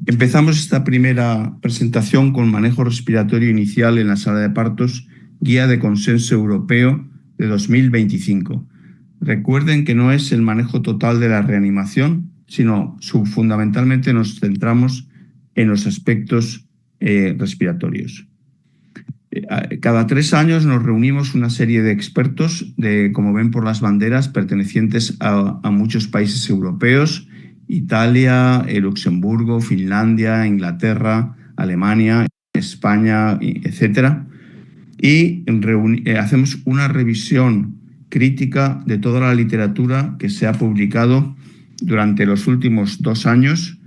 Empezamos esta primera presentación con manejo respiratorio inicial en la sala de partos, Guía de Consenso Europeo de 2025. Recuerden que no es el manejo total de la reanimación, sino fundamentalmente nos centramos en los aspectos respiratorios. Cada 3 años nos reunimos una serie de expertos, como ven por las banderas, pertenecientes a muchos países europeos: Italia, Luxemburgo, Finlandia, Inglaterra, Alemania, España, etc. Y hacemos una revisión crítica de toda la literatura que se ha publicado durante los últimos 2 años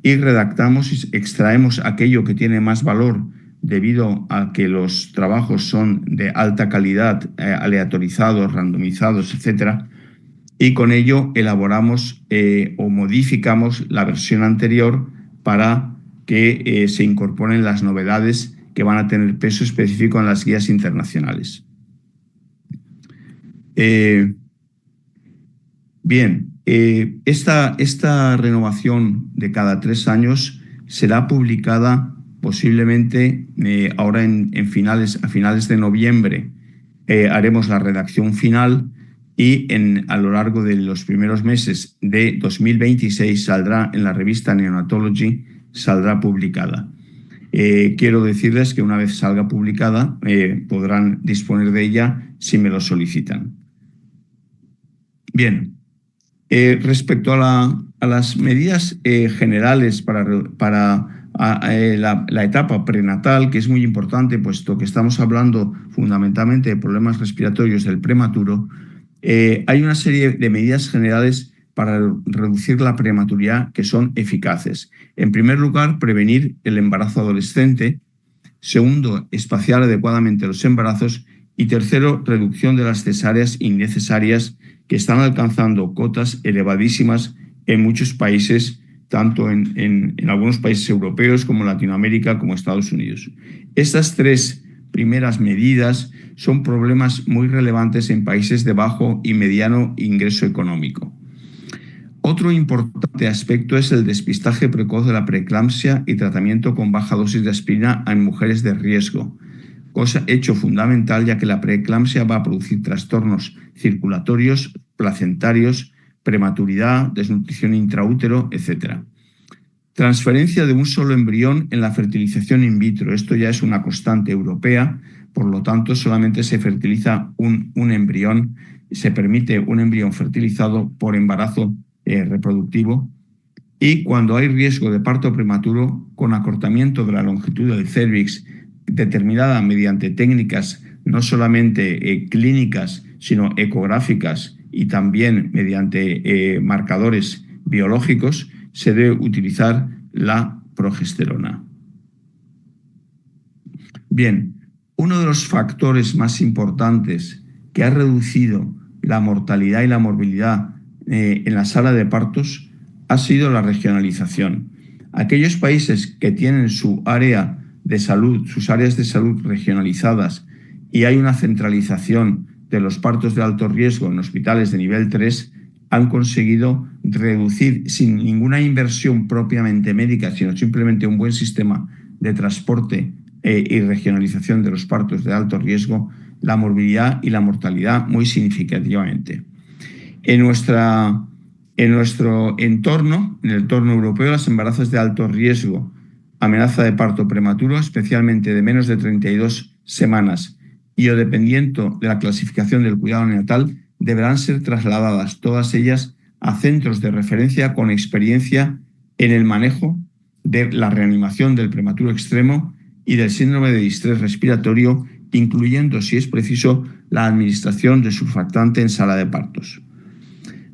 y redactamos y extraemos aquello que tiene más valor debido a que los trabajos son de alta calidad, aleatorizados, randomizados, etc. Y con ello elaboramos o modificamos la versión anterior para que se incorporen las novedades que van a tener peso específico en las guías internacionales. Esta renovación de cada 3 años será publicada posiblemente ahora a finales de noviembre. Haremos la redacción final y a lo largo de los primeros meses de 2026 saldrá en la revista Neonatology, saldrá publicada. Quiero decirles que una vez salga publicada podrán disponer de ella si me lo solicitan. Bien, respecto a las medidas generales para la etapa prenatal, que es muy importante, puesto que estamos hablando fundamentalmente de problemas respiratorios del prematuro, hay una serie de medidas generales para reducir la prematuridad que son eficaces. En primer lugar, prevenir el embarazo adolescente. Segundo, espaciar adecuadamente los embarazos. Y tercero, reducción de las cesáreas innecesarias, que están alcanzando cotas elevadísimas en muchos países, tanto en algunos países europeos como Latinoamérica, como Estados Unidos. Estas 3 primeras medidas son problemas muy relevantes en países de bajo y mediano ingreso económico. Otro importante aspecto es el despistaje precoz de la preeclampsia y tratamiento con baja dosis de aspirina en mujeres de riesgo, hecho fundamental, ya que la preeclampsia va a producir trastornos circulatorios, placentarios, prematuridad, desnutrición intraútero, etc. Transferencia de un solo embrión en la fertilización in vitro. Esto ya es una constante europea, por lo tanto solamente se fertiliza un embrión, se permite un embrión fertilizado por embarazo reproductivo. Y cuando hay riesgo de parto prematuro, con acortamiento de la longitud del cérvix, determinada mediante técnicas no solamente clínicas, sino ecográficas y también mediante marcadores biológicos, se debe utilizar la progesterona. Bien, uno de los factores más importantes que ha reducido la mortalidad y la morbilidad en la sala de partos ha sido la regionalización. Aquellos países que tienen su área de salud, sus áreas de salud regionalizadas, y hay una centralización de los partos de alto riesgo en hospitales de nivel 3, han conseguido reducir, sin ninguna inversión propiamente médica, sino simplemente un buen sistema de transporte y regionalización de los partos de alto riesgo, la morbilidad y la mortalidad muy significativamente. En nuestro entorno, en el entorno europeo, los embarazos de alto riesgo, amenaza de parto prematuro, especialmente de menos de 32 semanas, y o dependiendo de la clasificación del cuidado neonatal, deberán ser trasladadas todas ellas a centros de referencia con experiencia en el manejo de la reanimación del prematuro extremo y del síndrome de distrés respiratorio, incluyendo, si es preciso, la administración de surfactante en sala de partos.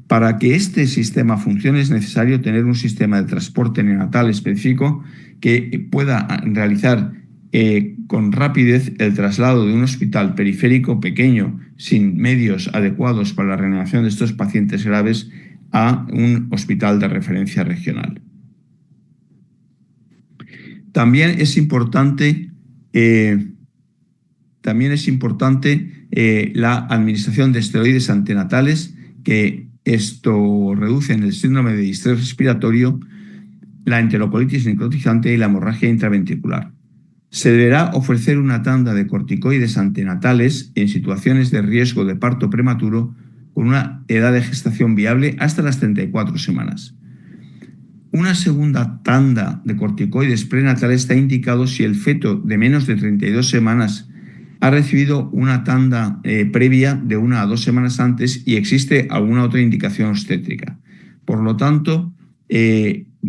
Para que este sistema funcione es necesario tener un sistema de transporte neonatal específico que pueda realizar con rapidez el traslado de un hospital periférico pequeño, sin medios adecuados para la reanimación de estos pacientes graves, a un hospital de referencia regional. También es importante la administración de esteroides antenatales, que esto reduce el síndrome de distrés respiratorio la enterocolitis necrotizante y la hemorragia intraventricular. Se deberá ofrecer una tanda de corticoides antenatales en situaciones de riesgo de parto prematuro con una edad de gestación viable hasta las 34 semanas. Una segunda tanda de corticoides prenatales está indicado si el feto de menos de 32 semanas ha recibido una tanda previa de 1 a 2 semanas antes y existe alguna otra indicación obstétrica. Por lo tanto,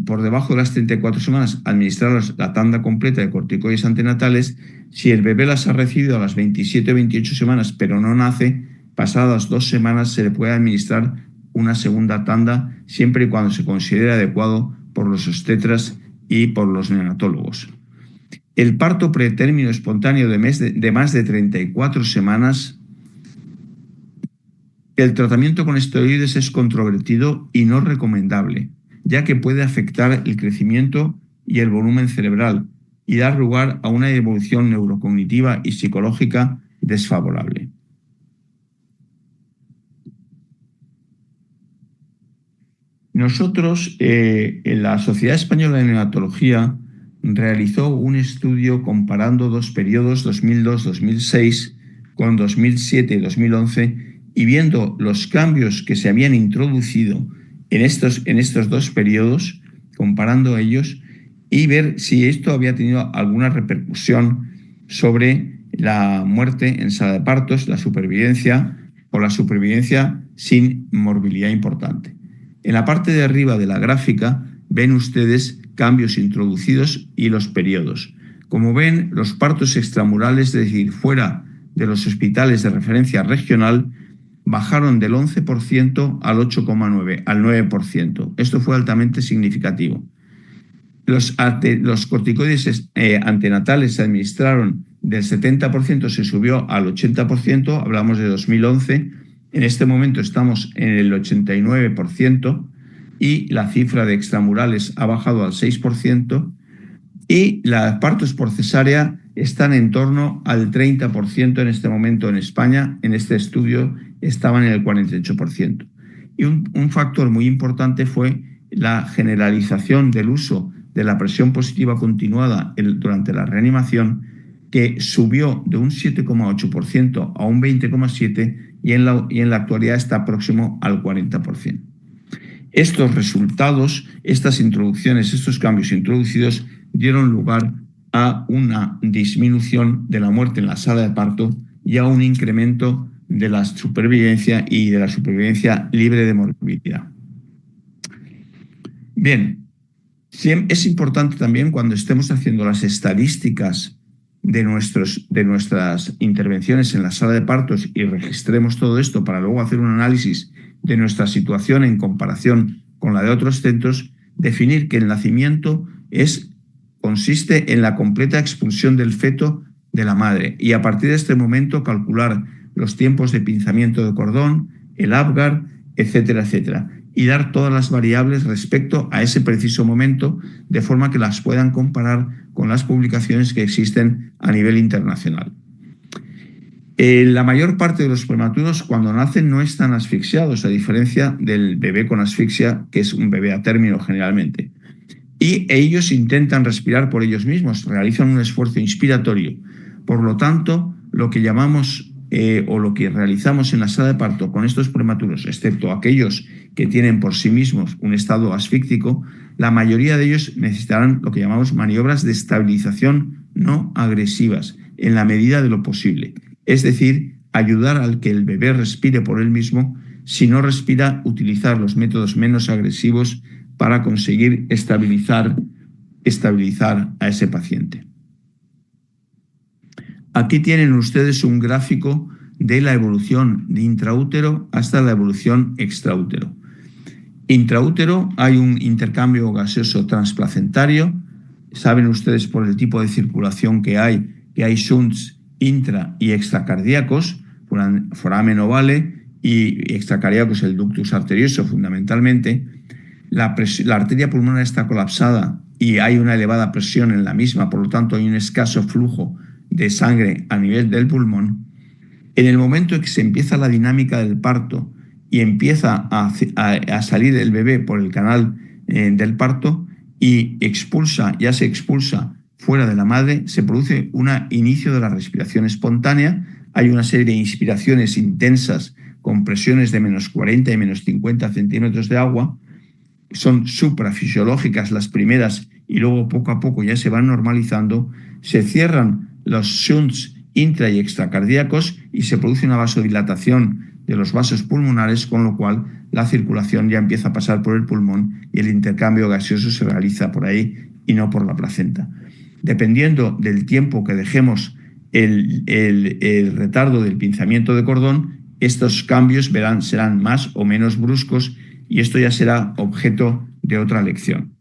por debajo de las 34 semanas, administrar la tanda completa de corticoides antenatales. Si el bebé las ha recibido a las 27 o 28 semanas, pero no nace, pasadas 2 semanas se le puede administrar una segunda tanda, siempre y cuando se considere adecuado por los obstetras y por los neonatólogos. El parto pretérmino espontáneo de más de 34 semanas, el tratamiento con esteroides es controvertido y no recomendable, ya que puede afectar el crecimiento y el volumen cerebral y dar lugar a una evolución neurocognitiva y psicológica desfavorable. Nosotros, en la Sociedad Española de Neonatología, realizó un estudio comparando dos periodos, 2002-2006, con 2007-2011, y viendo los cambios que se habían introducido en estos dos periodos, comparando ellos, y ver si esto había tenido alguna repercusión sobre la muerte en sala de partos, la supervivencia o la supervivencia sin morbilidad importante. En la parte de arriba de la gráfica ven ustedes cambios introducidos y los periodos. Como ven, los partos extramurales, es decir, fuera de los hospitales de referencia regional, bajaron del 11% al 8,9%, al 9%. Esto fue altamente significativo. Los corticoides antenatales se administraron del 70%, se subió al 80%, hablamos de 2011. En este momento estamos en el 89% y la cifra de extramurales ha bajado al 6% y los partos por cesárea están en torno al 30% en este momento en España. En este estudio estaban en el 48%. Y un factor muy importante fue la generalización del uso de la presión positiva continuada durante la reanimación, que subió de un 7,8% a un 20,7% y en la actualidad está próximo al 40%. Estos resultados, estas introducciones, estos cambios introducidos dieron lugar a una disminución de la muerte en la sala de parto y a un incremento de la supervivencia y de la supervivencia libre de morbilidad. Bien, es importante también cuando estemos haciendo las estadísticas de nuestras intervenciones en la sala de partos y registremos todo esto para luego hacer un análisis de nuestra situación en comparación con la de otros centros, definir que el nacimiento consiste en la completa expulsión del feto de la madre y a partir de este momento calcular los tiempos de pinzamiento de cordón, el Apgar, etcétera, etcétera, y dar todas las variables respecto a ese preciso momento de forma que las puedan comparar con las publicaciones que existen a nivel internacional. La mayor parte de los prematuros cuando nacen no están asfixiados, a diferencia del bebé con asfixia, que es un bebé a término generalmente. Y ellos intentan respirar por ellos mismos, realizan un esfuerzo inspiratorio. Por lo tanto, lo que llamamos o lo que realizamos en la sala de parto con estos prematuros, excepto aquellos que tienen por sí mismos un estado asfíctico, la mayoría de ellos necesitarán lo que llamamos maniobras de estabilización no agresivas, en la medida de lo posible. Es decir, ayudar al que el bebé respire por él mismo. Si no respira, utilizar los métodos menos agresivos para conseguir estabilizar a ese paciente. Aquí tienen ustedes un gráfico de la evolución de intraútero hasta la evolución extraútero. Intraútero hay un intercambio gaseoso transplacentario. Saben ustedes por el tipo de circulación que hay shunts intra y extracardíacos, foramen ovale y extracardíacos el ductus arterioso fundamentalmente. La arteria pulmonar está colapsada y hay una elevada presión en la misma, por lo tanto hay un escaso flujo de sangre a nivel del pulmón. En el momento en que se empieza la dinámica del parto y empieza a salir el bebé por el canal del parto, y ya se expulsa fuera de la madre, se produce un inicio de la respiración espontánea. Hay una serie de inspiraciones intensas con presiones de -40 y -50 centímetros de agua. Son suprafisiológicas las primeras y luego poco a poco ya se van normalizando. Se cierran los shunts intra y extracardíacos y se produce una vasodilatación de los vasos pulmonares, con lo cual la circulación ya empieza a pasar por el pulmón y el intercambio gaseoso se realiza por ahí y no por la placenta. Dependiendo del tiempo que dejemos el retardo del pinzamiento de cordón, estos cambios serán más o menos bruscos y esto ya será objeto de otra lección.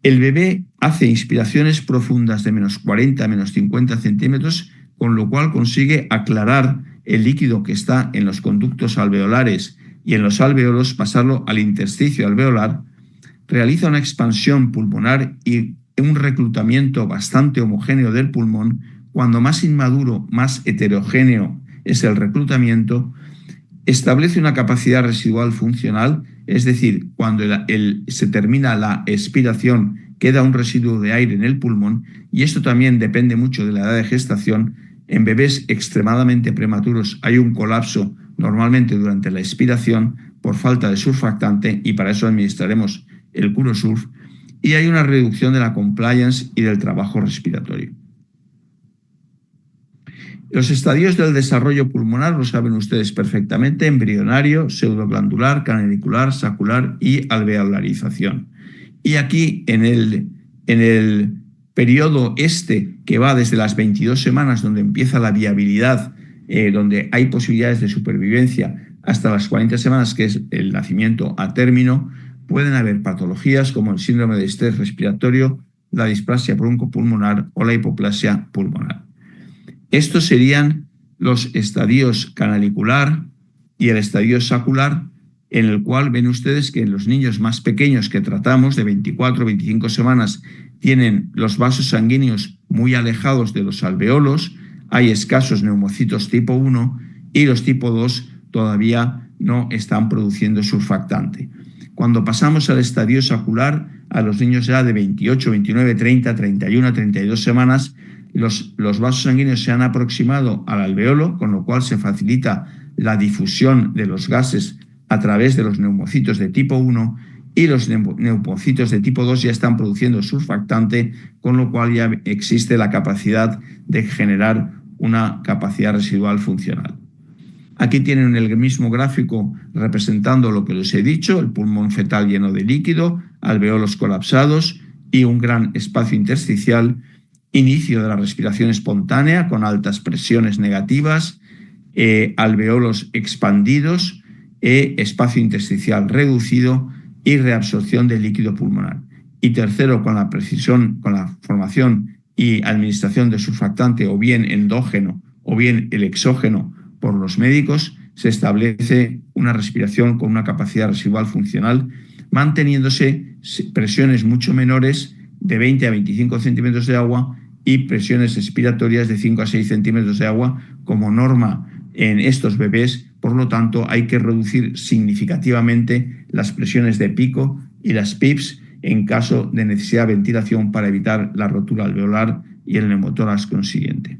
El bebé hace inspiraciones profundas de -40 a -50 centímetros, con lo cual consigue aclarar el líquido que está en los conductos alveolares y en los alvéolos, pasarlo al intersticio alveolar, realiza una expansión pulmonar y un reclutamiento bastante homogéneo del pulmón. Cuando más inmaduro, más heterogéneo es el reclutamiento, establece una capacidad residual funcional, es decir, cuando se termina la expiración, queda un residuo de aire en el pulmón, y esto también depende mucho de la edad de gestación. En bebés extremadamente prematuros hay un colapso normalmente durante la expiración por falta de surfactante, y para eso administraremos el Curosurf, y hay una reducción de la compliance y del trabajo respiratorio. Los estadios del desarrollo pulmonar lo saben ustedes perfectamente: embrionario, pseudoglandular, canalicular, sacular y alveolarización. Y aquí en el periodo que va desde las 22 semanas, donde empieza la viabilidad, donde hay posibilidades de supervivencia, hasta las 40 semanas, que es el nacimiento a término, pueden haber patologías como el síndrome de estrés respiratorio, la displasia broncopulmonar o la hipoplasia pulmonar. Estos serían los estadios canalicular y el estadio sacular, en el cual ven ustedes que en los niños más pequeños que tratamos, de 24 o 25 semanas, tienen los vasos sanguíneos muy alejados de los alveolos, hay escasos neumocitos tipo 1 y los tipo 2 todavía no están produciendo surfactante. Cuando pasamos al estadio sacular, a los niños ya de 28, 29, 30, 31, 32 semanas, los vasos sanguíneos se han aproximado al alveolo, con lo cual se facilita la difusión de los gases a través de los neumocitos de tipo 1, y los neumocitos de tipo 2 ya están produciendo surfactante, con lo cual ya existe la capacidad de generar una capacidad residual funcional. Aquí tienen el mismo gráfico representando lo que les he dicho: el pulmón fetal lleno de líquido, alveolos colapsados y un gran espacio intersticial, inicio de la respiración espontánea con altas presiones negativas, alveolos expandidos, espacio intersticial reducido y reabsorción de líquido pulmonar. Y tercero, con la formación y administración de surfactante, o bien endógeno o bien el exógeno por los médicos, se establece una respiración con una capacidad residual funcional, manteniéndose presiones mucho menores de 20 a 25 centímetros de agua y presiones expiratorias de 5 a 6 centímetros de agua como norma en estos bebés. Por lo tanto, hay que reducir significativamente las presiones de pico y las PIPs en caso de necesidad de ventilación para evitar la rotura alveolar y el neumotórax consiguiente.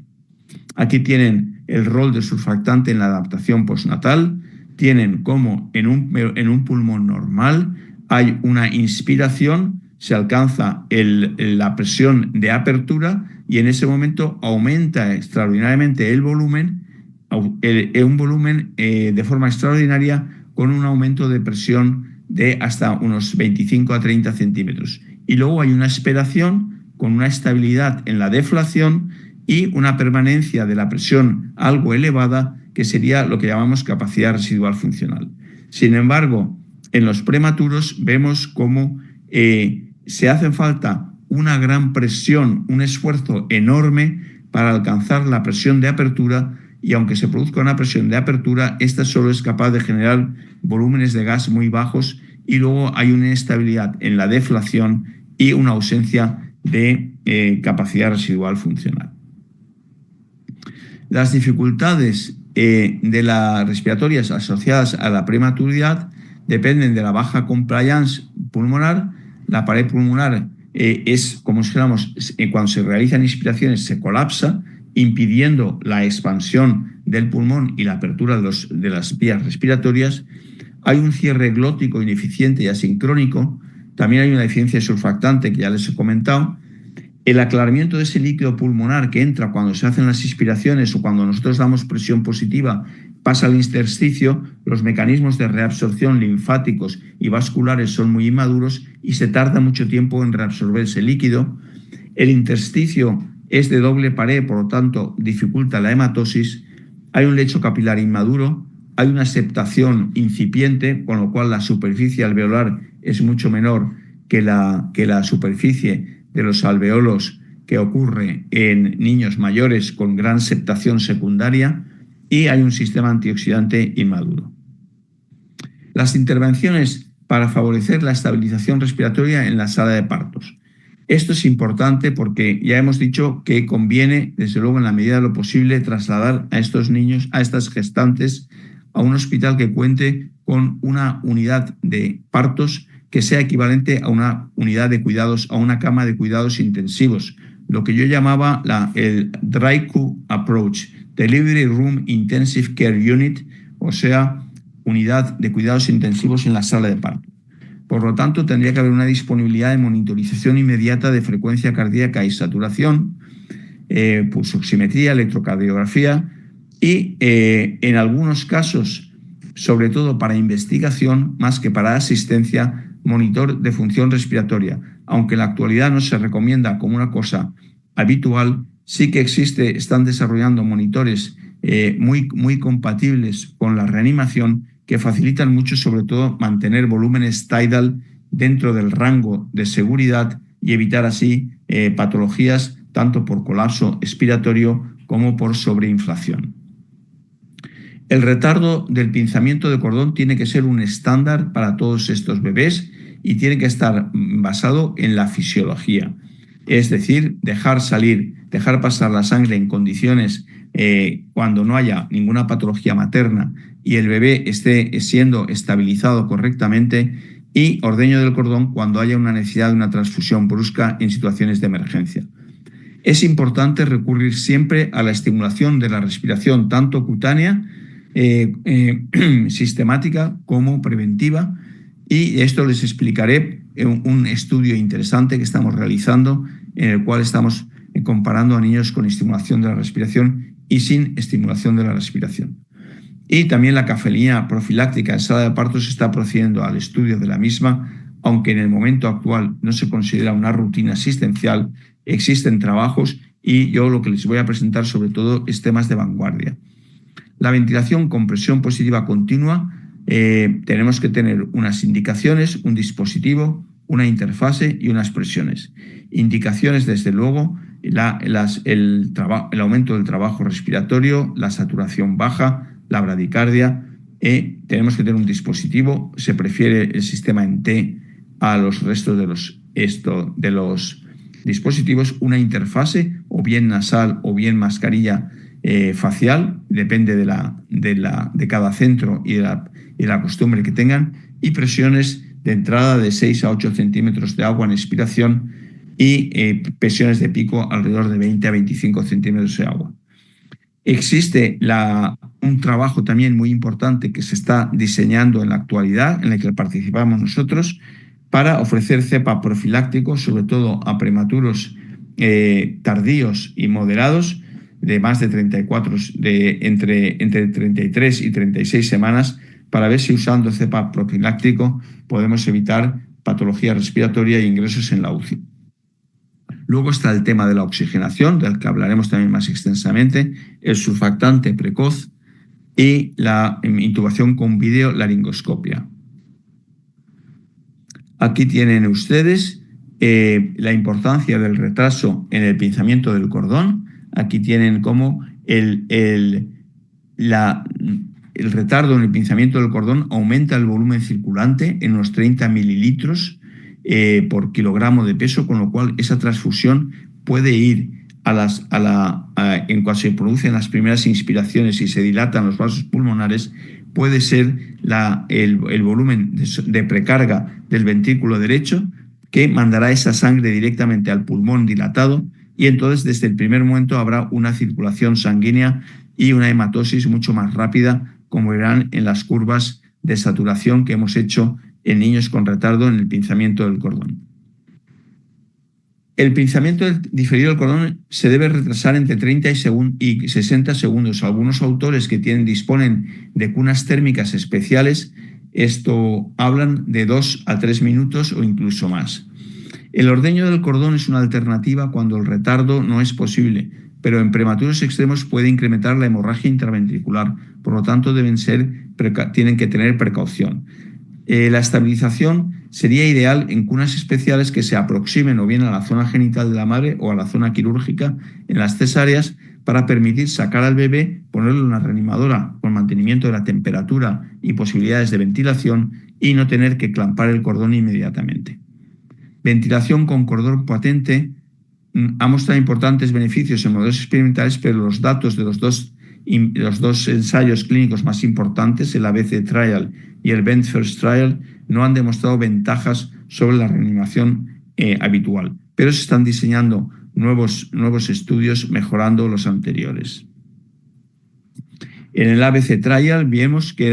Aquí tienen el rol de surfactante en la adaptación postnatal. Tienen como en un pulmón normal hay una inspiración, se alcanza la presión de apertura y en ese momento aumenta extraordinariamente el volumen, un volumen de forma extraordinaria, con un aumento de presión de hasta unos 25 a 30 centímetros. Y luego hay una esperación con una estabilidad en la deflación y una permanencia de la presión algo elevada, que sería lo que llamamos capacidad residual funcional. Sin embargo, en los prematuros vemos cómo se hace falta una gran presión, un esfuerzo enorme para alcanzar la presión de apertura, y aunque se produzca una presión de apertura, esta solo es capaz de generar volúmenes de gas muy bajos, y luego hay una inestabilidad en la deflación y una ausencia de capacidad residual funcional. Las dificultades de las respiratorias asociadas a la prematuridad dependen de la baja compliance pulmonar, la pared pulmonar es, como si dijéramos, cuando se realizan inspiraciones se colapsa, impidiendo la expansión del pulmón y la apertura de las vías respiratorias. Hay un cierre glótico ineficiente y asincrónico. También hay una deficiencia surfactante que ya les he comentado. El aclaramiento de ese líquido pulmonar que entra cuando se hacen las inspiraciones o cuando nosotros damos presión positiva pasa al intersticio, los mecanismos de reabsorción linfáticos y vasculares son muy inmaduros y se tarda mucho tiempo en reabsorber ese líquido. El intersticio es de doble pared, por lo tanto dificulta la hematosis. Hay un lecho capilar inmaduro, hay una septación incipiente, con lo cual la superficie alveolar es mucho menor que la superficie de los alveolos que ocurre en niños mayores con gran septación secundaria, y hay un sistema antioxidante inmaduro. Las intervenciones para favorecer la estabilización respiratoria en la sala de partos. Esto es importante porque ya hemos dicho que conviene, desde luego, en la medida de lo posible, trasladar a estos niños, a estas gestantes, a un hospital que cuente con una unidad de partos que sea equivalente a una unidad de cuidados, a una cama de cuidados intensivos, lo que yo llamaba el DRICU Approach, Delivery Room Intensive Care Unit, o sea, unidad de cuidados intensivos en la sala de parto. Por lo tanto, tendría que haber una disponibilidad de monitorización inmediata de frecuencia cardíaca y saturación, pulsoximetría, electrocardiografía y, en algunos casos, sobre todo para investigación más que para asistencia, monitor de función respiratoria. Aunque en la actualidad no se recomienda como una cosa habitual, sí que están desarrollando monitores muy compatibles con la reanimación, que facilitan mucho, sobre todo, mantener volúmenes tidal dentro del rango de seguridad y evitar así patologías tanto por colapso expiratorio como por sobreinflación. El retardo del pinzamiento de cordón tiene que ser un estándar para todos estos bebés y tiene que estar basado en la fisiología. Es decir, dejar pasar la sangre en condiciones cuando no haya ninguna patología materna y el bebé esté siendo estabilizado correctamente, y ordeño del cordón cuando haya una necesidad de una transfusión brusca en situaciones de emergencia. Es importante recurrir siempre a la estimulación de la respiración, tanto cutánea, sistemática como preventiva, y esto les explicaré en un estudio interesante que estamos realizando, en el cual estamos comparando a niños con estimulación de la respiración y sin estimulación de la respiración. Y también la cafeína profiláctica en sala de partos está procediendo al estudio de la misma, aunque en el momento actual no se considera una rutina asistencial. Existen trabajos y yo lo que les voy a presentar sobre todo es temas de vanguardia. La ventilación con presión positiva continua, tenemos que tener unas indicaciones, un dispositivo, una interfase y unas presiones. Indicaciones, desde luego, el aumento del trabajo respiratorio, la saturación baja, la bradicardia. Tenemos que tener un dispositivo, se prefiere el sistema en T a los restos de los dispositivos, una interfase o bien nasal o bien mascarilla facial, depende de cada centro y de la costumbre que tengan, y presiones de entrada de 6 a 8 centímetros de agua en expiración y presiones de pico alrededor de 20 a 25 centímetros de agua. Existe un trabajo también muy importante que se está diseñando en la actualidad, en el que participamos nosotros, para ofrecer CEPA profiláctico, sobre todo a prematuros tardíos y moderados, de más de 34, entre 33 y 36 semanas, para ver si usando CEPA profiláctico podemos evitar patología respiratoria e ingresos en la UCI. Luego está el tema de la oxigenación, del que hablaremos también más extensamente, el surfactante precoz y la intubación con videolaringoscopia. Aquí tienen ustedes la importancia del retraso en el pinzamiento del cordón. Aquí tienen cómo el retardo en el pinzamiento del cordón aumenta el volumen circulante en unos 30 mililitros por kilogramo de peso, con lo cual esa transfusión puede ir en cuanto se producen las primeras inspiraciones y se dilatan los vasos pulmonares, puede ser el volumen de precarga del ventrículo derecho, que mandará esa sangre directamente al pulmón dilatado y entonces desde el primer momento habrá una circulación sanguínea y una hematosis mucho más rápida, como verán en las curvas de saturación que hemos hecho en niños con retardo en el pinzamiento del cordón. El pinzamiento diferido del cordón se debe retrasar entre 30 y 60 segundos. Algunos autores que disponen de cunas térmicas especiales, esto hablan de 2 a 3 minutos o incluso más. El ordeño del cordón es una alternativa cuando el retardo no es posible, pero en prematuros extremos puede incrementar la hemorragia intraventricular, por lo tanto tienen que tener precaución. La estabilización sería ideal en cunas especiales que se aproximen o bien a la zona genital de la madre o a la zona quirúrgica en las cesáreas para permitir sacar al bebé, ponerlo en una reanimadora con mantenimiento de la temperatura y posibilidades de ventilación y no tener que clampar el cordón inmediatamente. Ventilación con cordón patente ha mostrado importantes beneficios en modelos experimentales, pero los datos de los dos ensayos clínicos más importantes, el ABC Trial y el BENFIRST Trial, no han demostrado ventajas sobre la reanimación habitual, pero se están diseñando nuevos estudios mejorando los anteriores. En el ABC Trial vimos que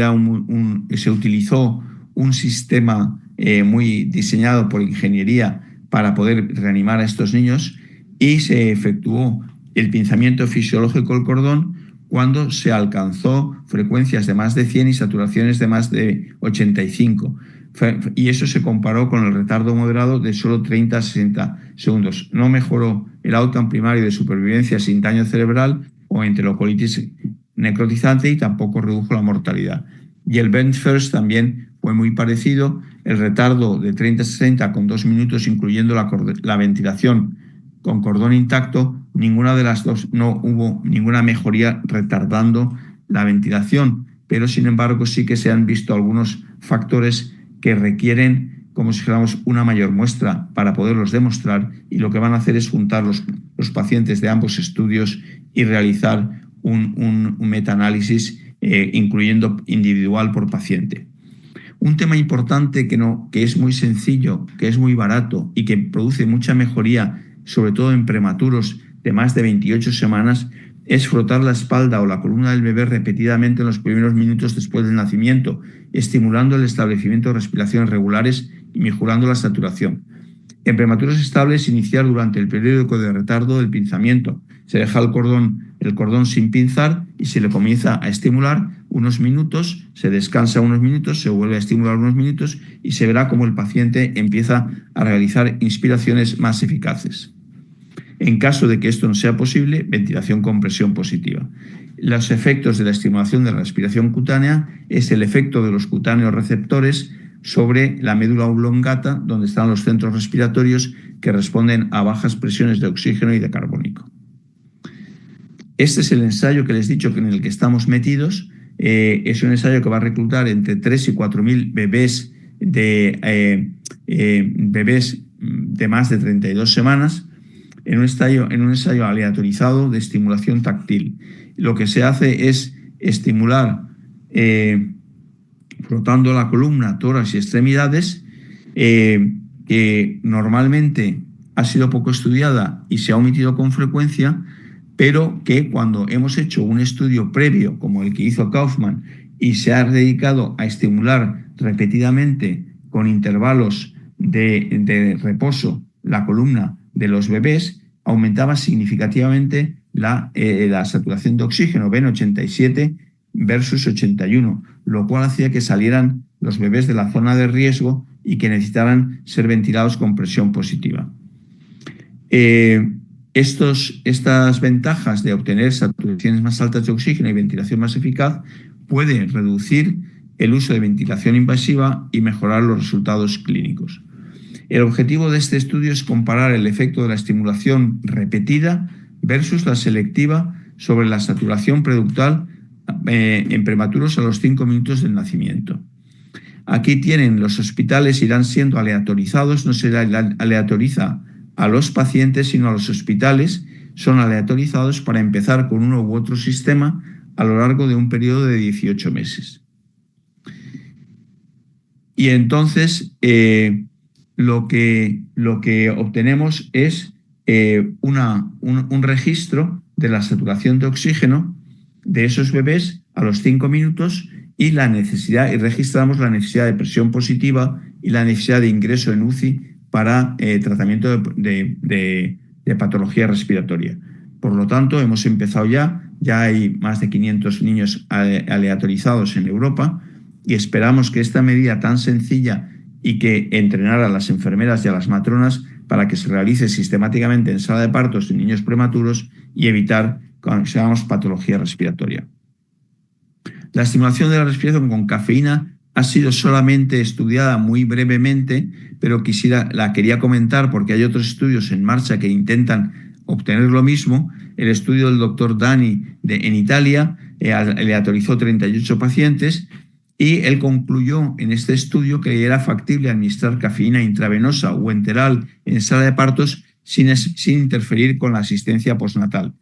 se utilizó un sistema muy diseñado por ingeniería para poder reanimar a estos niños y se efectuó el pinzamiento fisiológico del cordón cuando se alcanzó frecuencias de más de 100 y saturaciones de más de 85. Y eso se comparó con el retardo moderado de solo 30 a 60 segundos. No mejoró el outcome primario de supervivencia sin daño cerebral o enterocolitis necrotizante y tampoco redujo la mortalidad. Y el BENFIRST también fue muy parecido. El retardo de 30 a 60 con 2 minutos, incluyendo la ventilación con cordón intacto, ninguna de las dos, no hubo ninguna mejoría retardando la ventilación, pero sin embargo sí que se han visto algunos factores que requieren, como si dijéramos, una mayor muestra para poderlos demostrar, y lo que van a hacer es juntar los pacientes de ambos estudios y realizar un metaanálisis incluyendo individual por paciente. Un tema importante que es muy sencillo, que es muy barato y que produce mucha mejoría, sobre todo en prematuros de más de 28 semanas, es frotar la espalda o la columna del bebé repetidamente en los primeros minutos después del nacimiento, estimulando el establecimiento de respiraciones regulares y mejorando la saturación. En prematuros estables, iniciar durante el periodo de retardo del pinzamiento. Se deja el cordón sin pinzar y se le comienza a estimular unos minutos, se descansa unos minutos, se vuelve a estimular unos minutos y se verá cómo el paciente empieza a realizar inspiraciones más eficaces. En caso de que esto no sea posible, ventilación con presión positiva. Los efectos de la estimulación de la respiración cutánea es el efecto de los cutáneos receptores sobre la médula oblongata, donde están los centros respiratorios que responden a bajas presiones de oxígeno y de carbónico. Este es el ensayo que les he dicho en el que estamos metidos. Es un ensayo que va a reclutar entre 3 y 4.000 bebés de más de 32 semanas en un ensayo aleatorizado de estimulación táctil. Lo que se hace es estimular frotando la columna, tórax y extremidades, que normalmente ha sido poco estudiada y se ha omitido con frecuencia, pero que cuando hemos hecho un estudio previo, como el que hizo Kaufman, y se ha dedicado a estimular repetidamente con intervalos de reposo la columna de los bebés, aumentaba significativamente la saturación de oxígeno, ven 87 versus 81, lo cual hacía que salieran los bebés de la zona de riesgo y que necesitaran ser ventilados con presión positiva. Estas ventajas de obtener saturaciones más altas de oxígeno y ventilación más eficaz pueden reducir el uso de ventilación invasiva y mejorar los resultados clínicos. El objetivo de este estudio es comparar el efecto de la estimulación repetida versus la selectiva sobre la saturación preductal en prematuros a los 5 minutos del nacimiento. Aquí tienen los hospitales, irán siendo aleatorizados, no se aleatoriza a los pacientes, sino a los hospitales. Son aleatorizados para empezar con uno u otro sistema a lo largo de un periodo de 18 meses. Y entonces lo que obtenemos es un registro de la saturación de oxígeno de esos bebés a los 5 minutos y registramos la necesidad de presión positiva y la necesidad de ingreso en UCI para tratamiento de patología respiratoria. Por lo tanto, hemos empezado ya hay más de 500 niños aleatorizados en Europa y esperamos que esta medida tan sencilla y que entrenar a las enfermeras y a las matronas para que se realice sistemáticamente en sala de partos en niños prematuros y evitar, como se llama, patología respiratoria. La estimulación de la respiración con cafeína ha sido solamente estudiada muy brevemente, pero la quería comentar porque hay otros estudios en marcha que intentan obtener lo mismo. El estudio del doctor Dani en Italia aleatorizó 38 pacientes y él concluyó en este estudio que era factible administrar cafeína intravenosa o enteral en sala de partos sin interferir con la asistencia postnatal.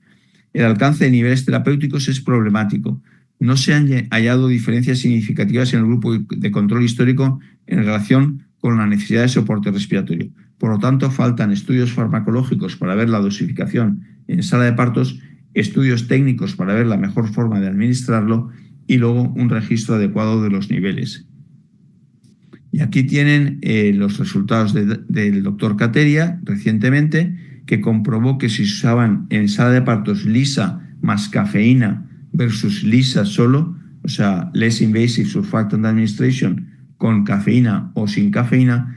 El alcance de niveles terapéuticos es problemático. No se han hallado diferencias significativas en el grupo de control histórico en relación con la necesidad de soporte respiratorio. Por lo tanto, faltan estudios farmacológicos para ver la dosificación en sala de partos, estudios técnicos para ver la mejor forma de administrarlo y luego un registro adecuado de los niveles. Y aquí tienen los resultados del doctor Kateria recientemente, que comprobó que si se usaban en sala de partos lisa más cafeína versus lisa solo, o sea, less invasive surfactant administration con cafeína o sin cafeína,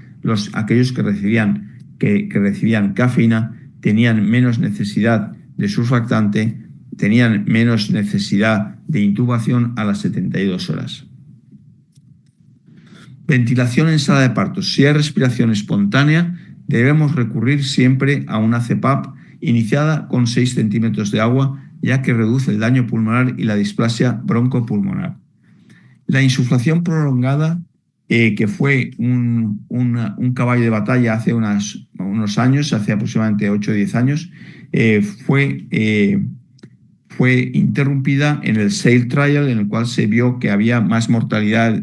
aquellos que recibían cafeína tenían menos necesidad de surfactante, tenían menos necesidad de intubación a las 72 horas. Ventilación en sala de partos. Si hay respiración espontánea, debemos recurrir siempre a una CPAP iniciada con 6 centímetros de agua, ya que reduce el daño pulmonar y la displasia broncopulmonar. La insuflación prolongada, que fue un caballo de batalla hace unos años, hace aproximadamente 8 o 10 años, fue interrumpida en el SAIL Trial, en el cual se vio que había más mortalidad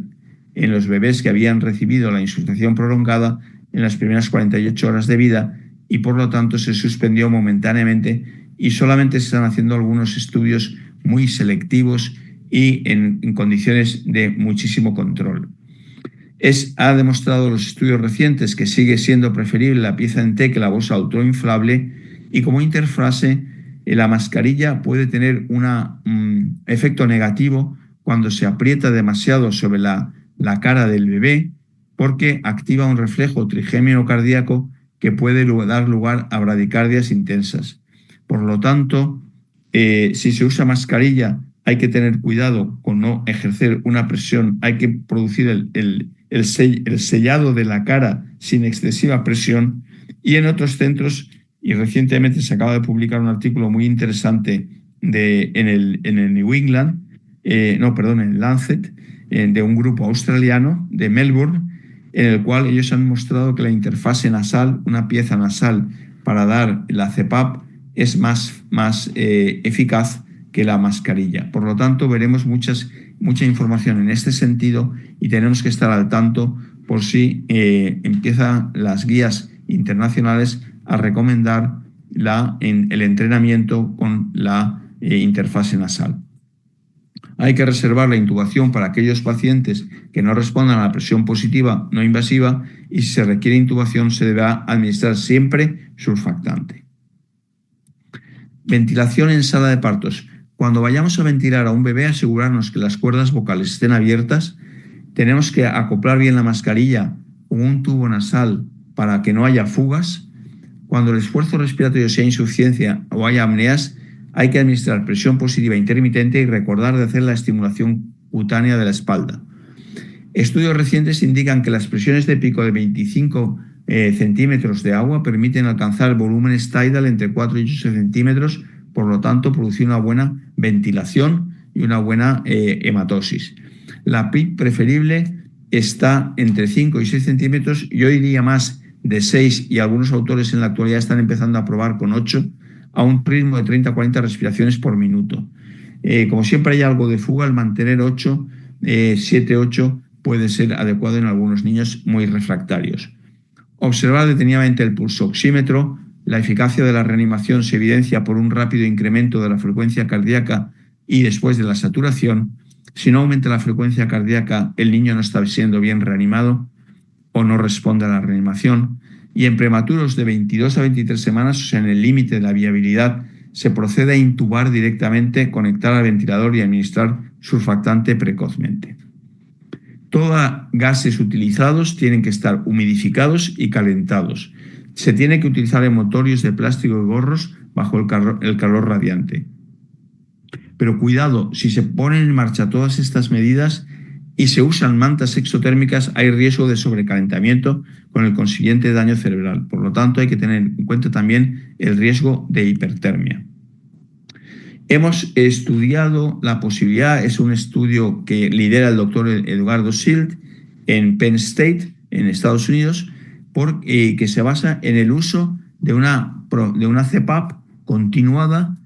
en los bebés que habían recibido la insuflación prolongada en las primeras 48 horas de vida y por lo tanto se suspendió momentáneamente y solamente se están haciendo algunos estudios muy selectivos y en condiciones de muchísimo control. Ha demostrado los estudios recientes que sigue siendo preferible la pieza en T que la bolsa autoinflable y como interfase la mascarilla puede tener un efecto negativo cuando se aprieta demasiado sobre la cara del bebé porque activa un reflejo trigémino cardíaco que puede dar lugar a bradicardias intensas. Por lo tanto, si se usa mascarilla hay que tener cuidado con no ejercer una presión, hay que producir el sellado de la cara sin excesiva presión y en otros centros, y recientemente se acaba de publicar un artículo muy interesante en el New England, en el Lancet, de un grupo australiano de Melbourne, en el cual ellos han mostrado que la interfase nasal, una pieza nasal para dar la CPAP, es más eficaz que la mascarilla. Por lo tanto, veremos mucha información en este sentido y tenemos que estar al tanto por si empiezan las guías internacionales a recomendar el entrenamiento con la interfase nasal. Hay que reservar la intubación para aquellos pacientes que no respondan a la presión positiva no invasiva y si se requiere intubación se deberá administrar siempre surfactante. Ventilación en sala de partos. Cuando vayamos a ventilar a un bebé, asegurarnos que las cuerdas vocales estén abiertas. Tenemos que acoplar bien la mascarilla con un tubo nasal para que no haya fugas. Cuando el esfuerzo respiratorio sea insuficiencia o haya apneas, hay que administrar presión positiva intermitente y recordar de hacer la estimulación cutánea de la espalda. Estudios recientes indican que las presiones de pico de 25 centímetros de agua permiten alcanzar volúmenes tidal entre 4 y 8 centímetros, por lo tanto producir una buena ventilación y una buena hematosis. La PIC preferible está entre 5 y 6 centímetros, yo diría más de 6 y algunos autores en la actualidad están empezando a probar con 8 a un ritmo de 30 a 40 respiraciones por minuto. Como siempre hay algo de fuga, el mantener 7-8 puede ser adecuado en algunos niños muy refractarios. Observar detenidamente el pulso oxímetro. La eficacia de la reanimación se evidencia por un rápido incremento de la frecuencia cardíaca y después de la saturación. Si no aumenta la frecuencia cardíaca, el niño no está siendo bien reanimado o no responde a la reanimación. Y en prematuros de 22 a 23 semanas, o sea, en el límite de la viabilidad, se procede a intubar directamente, conectar al ventilador y administrar surfactante precozmente. Todos gases utilizados tienen que estar humidificados y calentados. Se tiene que utilizar envoltorios de plástico y gorros bajo el calor radiante. Pero cuidado, si se ponen en marcha todas estas medidas y se usan mantas exotérmicas, hay riesgo de sobrecalentamiento con el consiguiente daño cerebral. Por lo tanto, hay que tener en cuenta también el riesgo de hipertermia. Hemos estudiado la posibilidad, es un estudio que lidera el doctor Eduardo Schild en Penn State, en Estados Unidos, que se basa en el uso de una CPAP continuada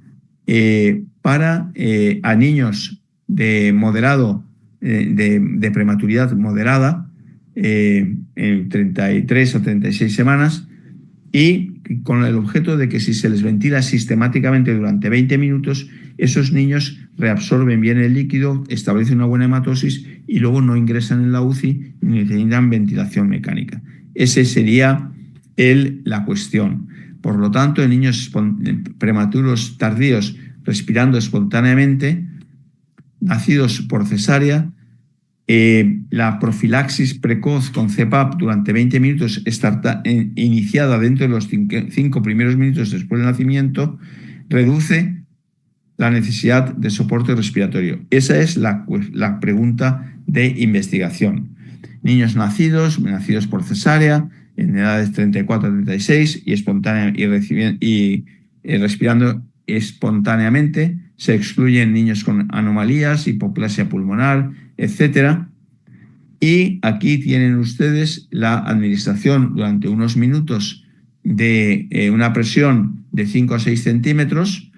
para a niños de moderado, de prematuridad moderada, en 33 o 36 semanas, y con el objeto de que si se les ventila sistemáticamente durante 20 minutos, esos niños reabsorben bien el líquido, establecen una buena hematosis y luego no ingresan en la UCI ni necesitan ventilación mecánica. Esa sería la cuestión. Por lo tanto, en niños prematuros tardíos respirando espontáneamente, nacidos por cesárea, la profilaxis precoz con CPAP durante 20 minutos está iniciada dentro de los 5 primeros minutos después del nacimiento, reduce la necesidad de soporte respiratorio. Esa es la pregunta de investigación. Niños nacidos por cesárea, en edades 34 a 36 y respirando espontáneamente, se excluyen niños con anomalías, hipoplasia pulmonar, etc. Y aquí tienen ustedes la administración durante unos minutos de una presión de 5 a 6 centímetros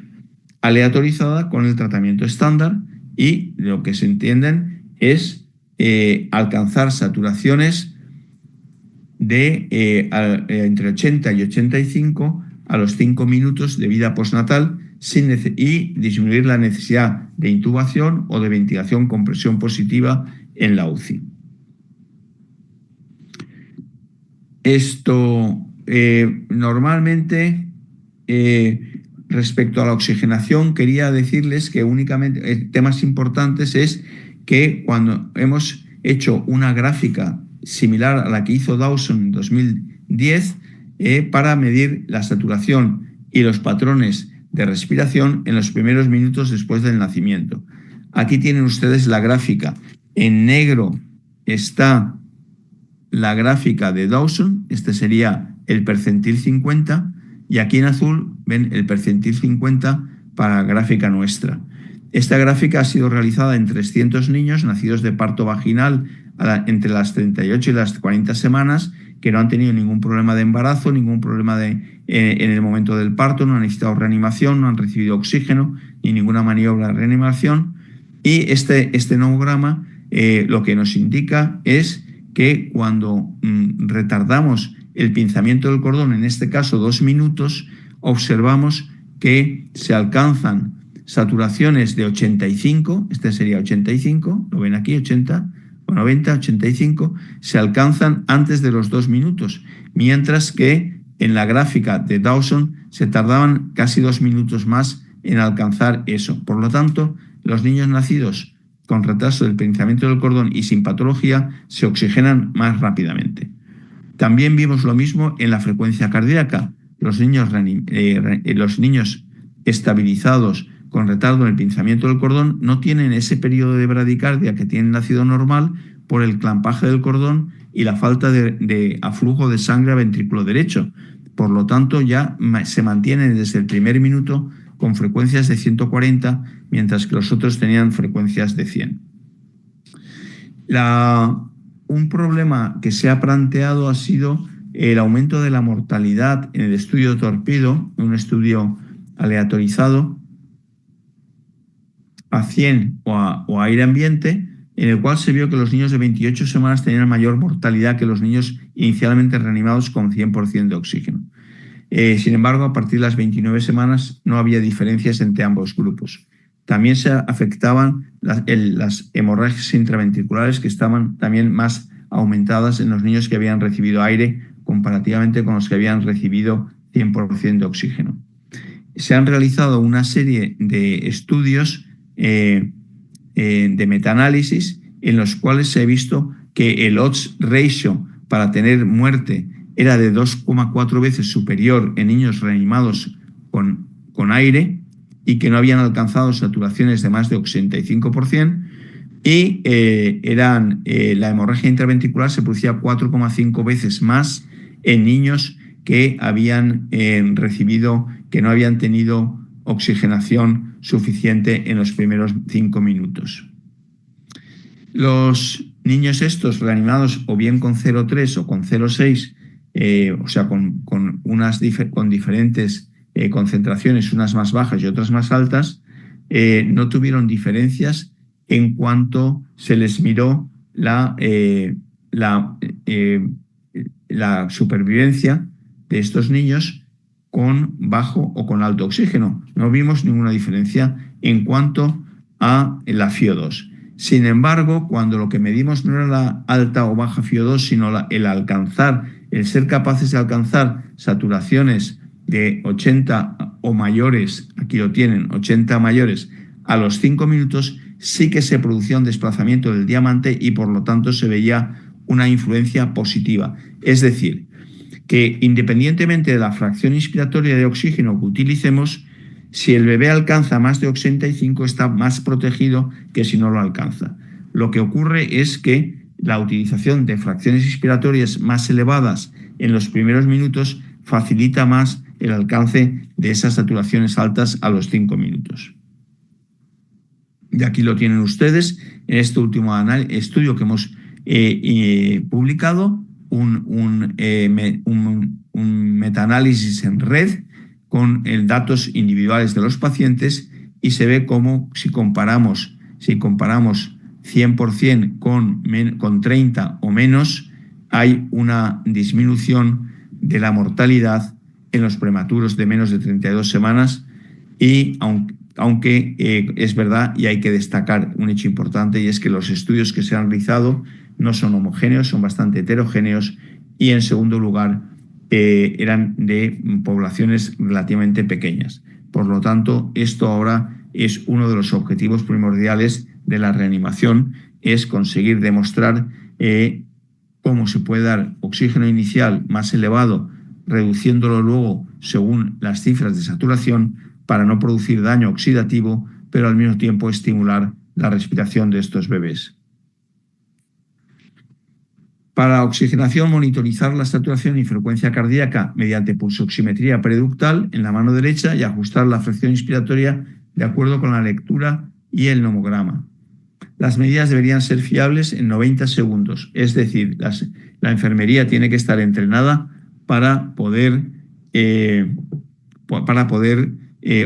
aleatorizada con el tratamiento estándar, y lo que se entienden es alcanzar saturaciones de entre 80 y 85 a los 5 minutos de vida postnatal y disminuir la necesidad de intubación o de ventilación con presión positiva en la UCI. Esto normalmente, respecto a la oxigenación, quería decirles que únicamente temas importantes es que cuando hemos hecho una gráfica similar a la que hizo Dawson en 2010 para medir la saturación y los patrones de respiración en los primeros minutos después del nacimiento. Aquí tienen ustedes la gráfica. En negro está la gráfica de Dawson, este sería el percentil 50, y aquí en azul ven el percentil 50 para la gráfica nuestra. Esta gráfica ha sido realizada en 300 niños nacidos de parto vaginal entre las 38 y las 40 semanas, que no han tenido ningún problema de embarazo, ningún problema en el momento del parto, no han necesitado reanimación, no han recibido oxígeno ni ninguna maniobra de reanimación. Y este nomograma lo que nos indica es que cuando retardamos el pinzamiento del cordón, en este caso 2 minutos, observamos que se alcanzan saturaciones de 85, este sería 85, lo ven aquí, 80 o 90, 85, se alcanzan antes de los 2 minutos, mientras que en la gráfica de Dawson se tardaban casi 2 minutos más en alcanzar eso. Por lo tanto, los niños nacidos con retraso del pinzamiento del cordón y sin patología se oxigenan más rápidamente. También vimos lo mismo en la frecuencia cardíaca. Los niños estabilizados con retardo en el pinzamiento del cordón no tienen ese periodo de bradicardia que tienen nacido normal por el clampaje del cordón y la falta de aflujo de sangre a ventrículo derecho. Por lo tanto, ya se mantienen desde el primer minuto con frecuencias de 140, mientras que los otros tenían frecuencias de 100. Un problema que se ha planteado ha sido el aumento de la mortalidad en el estudio Torpedo, un estudio aleatorizado a 100 o a aire ambiente, en el cual se vio que los niños de 28 semanas tenían mayor mortalidad que los niños inicialmente reanimados con 100% de oxígeno. Sin embargo, a partir de las 29 semanas no había diferencias entre ambos grupos. También se afectaban las hemorragias intraventriculares, que estaban también más aumentadas en los niños que habían recibido aire comparativamente con los que habían recibido 100% de oxígeno. Se han realizado una serie de estudios de metaanálisis en los cuales se ha visto que el odds ratio para tener muerte era de 2,4 veces superior en niños reanimados con aire y que no habían alcanzado saturaciones de más de 85%, y la hemorragia intraventricular se producía 4,5 veces más en niños que no habían tenido oxigenación suficiente en los primeros 5 minutos. Los niños estos reanimados o bien con 0,3 o con 0,6, o sea, con diferentes concentraciones, unas más bajas y otras más altas, no tuvieron diferencias en cuanto se les miró la supervivencia de estos niños con bajo o con alto oxígeno. No vimos ninguna diferencia en cuanto a la FiO2. Sin embargo, cuando lo que medimos no era la alta o baja FiO2, sino el ser capaces de alcanzar saturaciones de 80 o mayores, aquí lo tienen, 80 mayores a los 5 minutos, sí que se producía un desplazamiento del diamante y por lo tanto se veía una influencia positiva. Es decir, que independientemente de la fracción inspiratoria de oxígeno que utilicemos, si el bebé alcanza más de 85 está más protegido que si no lo alcanza. Lo que ocurre es que la utilización de fracciones inspiratorias más elevadas en los primeros minutos facilita más el alcance de esas saturaciones altas a los 5 minutos. Y aquí lo tienen ustedes en este último estudio que hemos publicado, un metaanálisis en red con datos individuales de los pacientes, y se ve cómo si comparamos 100% con 30 o menos, hay una disminución de la mortalidad en los prematuros de menos de 32 semanas, y aunque es verdad y hay que destacar un hecho importante, y es que los estudios que se han realizado no son homogéneos, son bastante heterogéneos, y en segundo lugar eran de poblaciones relativamente pequeñas. Por lo tanto, esto ahora es uno de los objetivos primordiales de la reanimación, es conseguir demostrar cómo se puede dar oxígeno inicial más elevado, reduciéndolo luego según las cifras de saturación, para no producir daño oxidativo, pero al mismo tiempo estimular la respiración de estos bebés. Para oxigenación, monitorizar la saturación y frecuencia cardíaca mediante pulsoximetría periductal en la mano derecha y ajustar la fracción inspiratoria de acuerdo con la lectura y el nomograma. Las medidas deberían ser fiables en 90 segundos, es decir, la enfermería tiene que estar entrenada para poder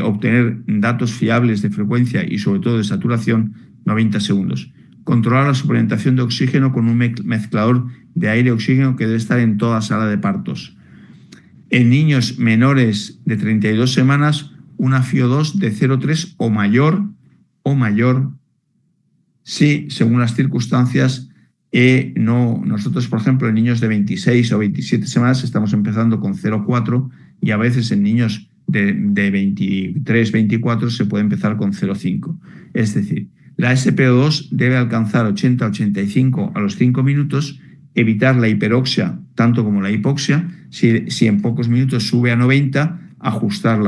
obtener datos fiables de frecuencia y sobre todo de saturación 90 segundos. Controlar la suplementación de oxígeno con un mezclador de aire y oxígeno que debe estar en toda sala de partos. En niños menores de 32 semanas, una FiO2 de 0,3 o mayor, si según las circunstancias, nosotros, por ejemplo, en niños de 26 o 27 semanas estamos empezando con 0,4, y a veces en niños de 23, 24 se puede empezar con 0,5. Es decir, la SpO2 debe alcanzar 80-85 a los 5 minutos, evitar la hiperoxia tanto como la hipoxia. Si en pocos minutos sube a 90, ajustar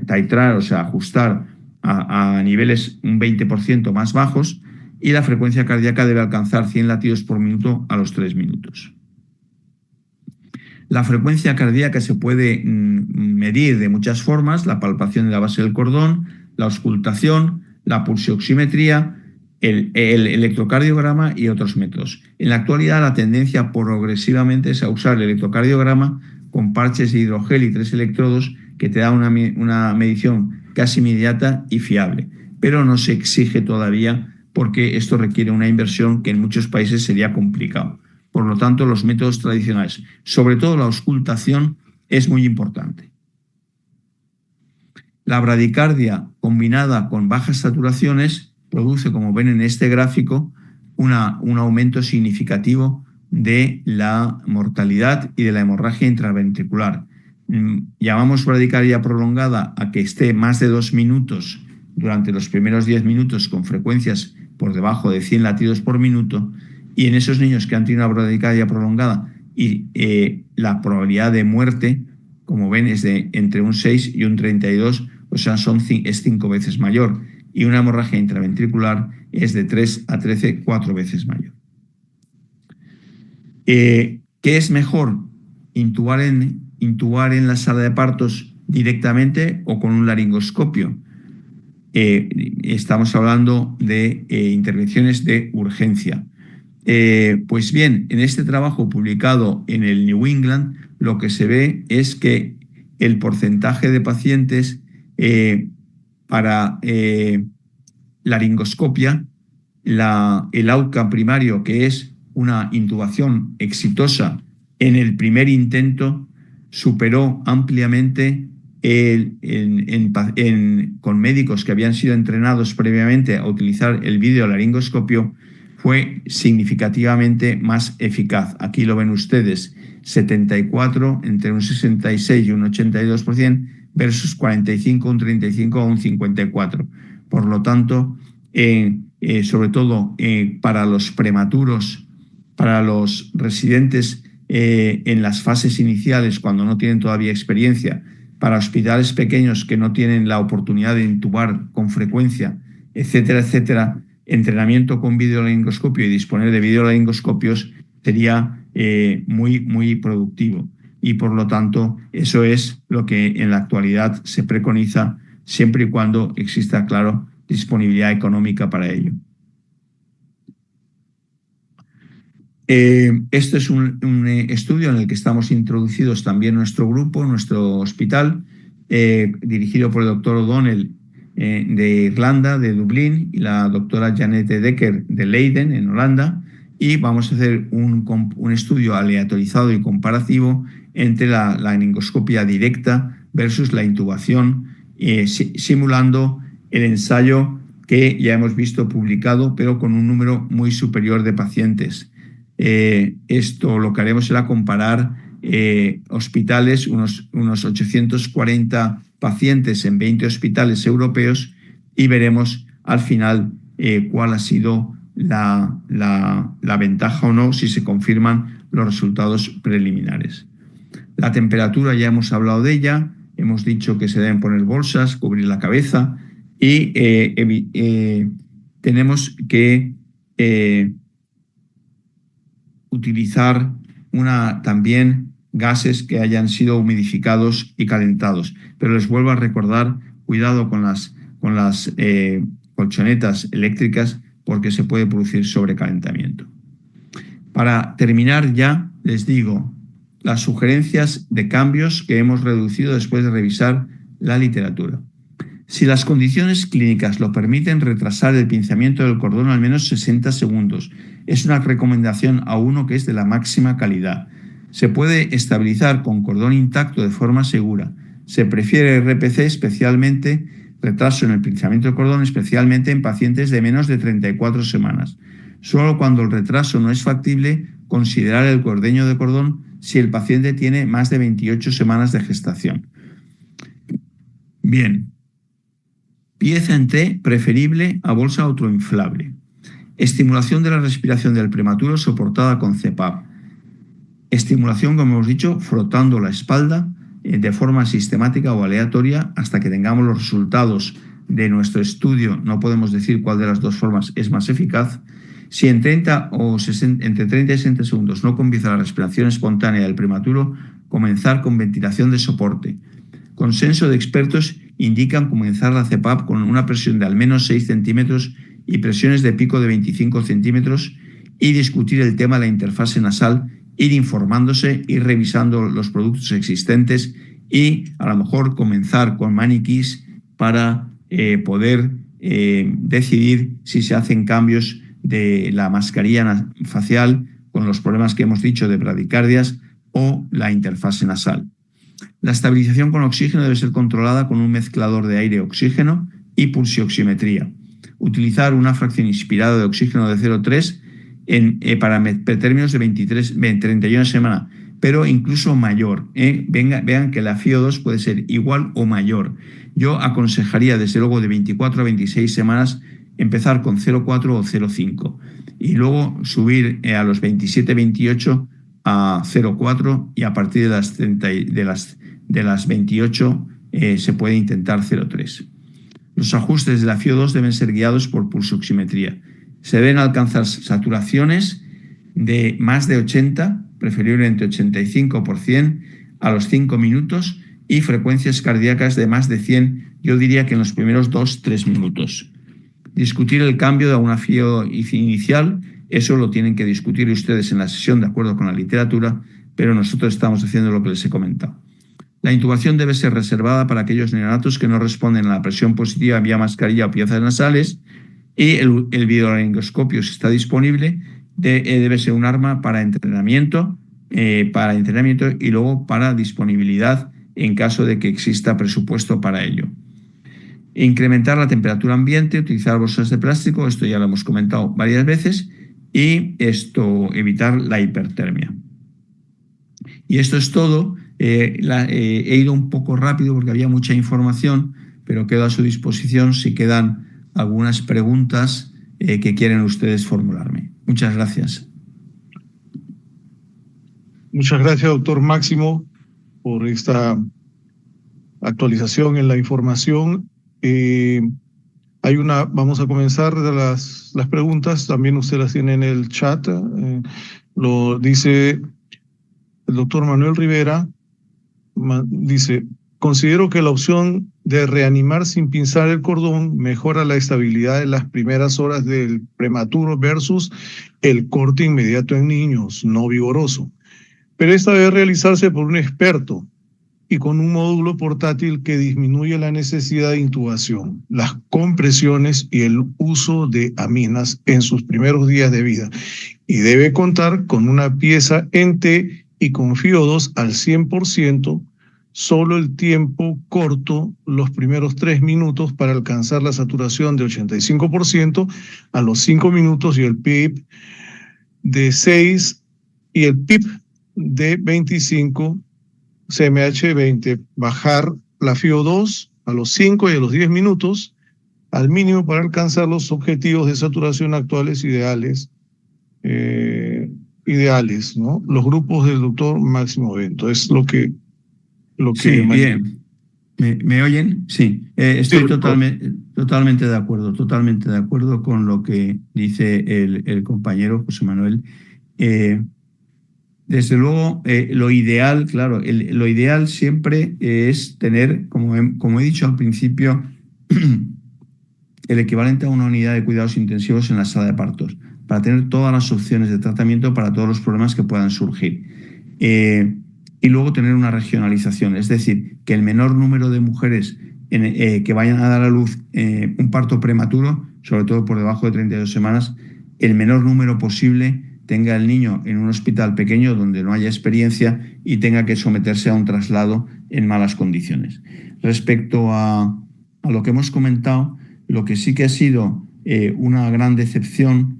titrar, o sea, ajustar a niveles un 20% más bajos, y la frecuencia cardíaca debe alcanzar 100 latidos por minuto a los 3 minutos. La frecuencia cardíaca se puede medir de muchas formas: la palpación de la base del cordón, la auscultación, la pulsioximetría, el electrocardiograma y otros métodos. En la actualidad, la tendencia progresivamente es a usar el electrocardiograma con parches de hidrogel y 3 electrodos, que te da una medición casi inmediata y fiable, pero no se exige todavía porque esto requiere una inversión que en muchos países sería complicado. Por lo tanto, los métodos tradicionales, sobre todo la auscultación, es muy importante. La bradicardia combinada con bajas saturaciones produce, como ven en este gráfico, un aumento significativo de la mortalidad y de la hemorragia intraventricular. Llamamos bradicardia prolongada a que esté más de 2 minutos durante los primeros 10 minutos con frecuencias por debajo de 100 latidos por minuto, y en esos niños que han tenido una bradicardia prolongada y la probabilidad de muerte, como ven, es de entre un 6 y un 32, o sea, es 5 veces mayor, y una hemorragia intraventricular es de 3 a 13, 4 veces mayor. ¿Qué es mejor? Intubar en la sala de partos directamente o con un laringoscopio. Estamos hablando de intervenciones de urgencia. Pues bien, en este trabajo publicado en el New England, lo que se ve es que el porcentaje de pacientes para laringoscopia, el outcome primario, que es una intubación exitosa en el primer intento, superó ampliamente con médicos que habían sido entrenados previamente a utilizar el videolaringoscopio, fue significativamente más eficaz. Aquí lo ven ustedes, 74, entre un 66 y un 82%, versus 45, un 35 o un 54. Por lo tanto, sobre todo para los prematuros, para los residentes en las fases iniciales, cuando no tienen todavía experiencia, para hospitales pequeños que no tienen la oportunidad de intubar con frecuencia, etcétera, etcétera, entrenamiento con videolaringoscopio y disponer de videolaringoscopios sería muy, muy productivo. Y por lo tanto, eso es lo que en la actualidad se preconiza, siempre y cuando exista, claro, disponibilidad económica para ello. Este es un estudio en el que estamos introducidos también nuestro grupo, nuestro hospital, dirigido por el doctor O'Donnell de Irlanda, de Dublín, y la doctora Janette Decker de Leiden, en Holanda, y vamos a hacer un estudio aleatorizado y comparativo entre la laringoscopia directa versus la intubación, simulando el ensayo que ya hemos visto publicado, pero con un número muy superior de pacientes. Esto lo que haremos será comparar hospitales, unos 840 pacientes en 20 hospitales europeos, y veremos al final cuál ha sido la ventaja o no, si se confirman los resultados preliminares. La temperatura, ya hemos hablado de ella, hemos dicho que se deben poner bolsas, cubrir la cabeza, y tenemos que utilizar también gases que hayan sido humidificados y calentados. Pero les vuelvo a recordar, cuidado con las colchonetas eléctricas, porque se puede producir sobrecalentamiento. Para terminar ya, les digo las sugerencias de cambios que hemos reducido después de revisar la literatura. Si las condiciones clínicas lo permiten, retrasar el pinzamiento del cordón al menos 60 segundos. Es una recomendación a uno que es de la máxima calidad. Se puede estabilizar con cordón intacto de forma segura. Se prefiere RPC, especialmente retraso en el pinzamiento del cordón, especialmente en pacientes de menos de 34 semanas. Solo cuando el retraso no es factible, considerar el ordeño de cordón si el paciente tiene más de 28 semanas de gestación. Bien. Pieza en T preferible a bolsa autoinflable. Estimulación de la respiración del prematuro soportada con CPAP. Estimulación, como hemos dicho, frotando la espalda de forma sistemática o aleatoria hasta que tengamos los resultados de nuestro estudio. No podemos decir cuál de las dos formas es más eficaz. Si entre 30 y 60 segundos no comienza la respiración espontánea del prematuro, comenzar con ventilación de soporte. Consenso de expertos indican comenzar la CPAP con una presión de al menos 6 centímetros y presiones de pico de 25 centímetros, y discutir el tema de la interfase nasal, ir informándose, ir revisando los productos existentes, y a lo mejor comenzar con maniquís para poder decidir si se hacen cambios de la mascarilla facial con los problemas que hemos dicho de bradicardias o la interfase nasal. La estabilización con oxígeno debe ser controlada con un mezclador de aire-oxígeno y pulsioximetría. Utilizar una fracción inspirada de oxígeno de 0,3 para términos de 31 semanas, pero incluso mayor. Vean que la FiO2 puede ser igual o mayor. Yo aconsejaría, desde luego, de 24 a 26 semanas, empezar con 0,4 o 0,5 y luego subir a los 27-28 a 0,4 y a partir de las 28 se puede intentar 0,3. Los ajustes de la FiO2 deben ser guiados por pulsoximetría. Se deben alcanzar saturaciones de más de 80, preferiblemente 85% a los 5 minutos y frecuencias cardíacas de más de 100, yo diría que en los primeros 2-3 minutos. Discutir el cambio de una FiO inicial, eso lo tienen que discutir ustedes en la sesión de acuerdo con la literatura, pero nosotros estamos haciendo lo que les he comentado. La intubación debe ser reservada para aquellos neonatos que no responden a la presión positiva vía mascarilla o piezas nasales, y el videolaringoscopio, si está disponible, debe ser un arma para entrenamiento y luego para disponibilidad en caso de que exista presupuesto para ello. Incrementar la temperatura ambiente, utilizar bolsas de plástico, esto ya lo hemos comentado varias veces, y evitar la hipertermia. Y esto es todo. He ido un poco rápido porque había mucha información, pero quedo a su disposición si quedan algunas preguntas que quieren ustedes formularme. Muchas gracias. Muchas gracias, doctor Máximo, por esta actualización en la información. Vamos a comenzar de las preguntas, también usted las tiene en el chat. Lo dice el doctor Manuel Rivera, dice: considero que la opción de reanimar sin pinzar el cordón mejora la estabilidad de las primeras horas del prematuro versus el corte inmediato en niños no vigoroso. Pero esta debe realizarse por un experto y con un módulo portátil que disminuye la necesidad de intubación, las compresiones y el uso de aminas en sus primeros días de vida. Y debe contar con una pieza en T y con FiO2 al 100%, solo el tiempo corto, los primeros 3 minutos para alcanzar la saturación de 85% a los 5 minutos y el PIP de 6 y el PIP de 25, CMH20, bajar la FiO2 a los 5 y a los 10 minutos al mínimo para alcanzar los objetivos de saturación actuales ideales, ¿no? Los grupos del doctor Máximo Bento. Es lo que sí, bien. ¿Me oyen? Sí, estoy sí, totalmente de acuerdo con lo que dice el compañero José Manuel. Desde luego, lo ideal, claro, lo ideal siempre es tener, como he dicho al principio, el equivalente a una unidad de cuidados intensivos en la sala de partos, para tener todas las opciones de tratamiento para todos los problemas que puedan surgir. Y luego tener una regionalización, es decir, que el menor número de mujeres que vayan a dar a luz un parto prematuro, sobre todo por debajo de 32 semanas, el menor número posible tenga el niño en un hospital pequeño donde no haya experiencia y tenga que someterse a un traslado en malas condiciones. Respecto a lo que hemos comentado, lo que sí que ha sido una gran decepción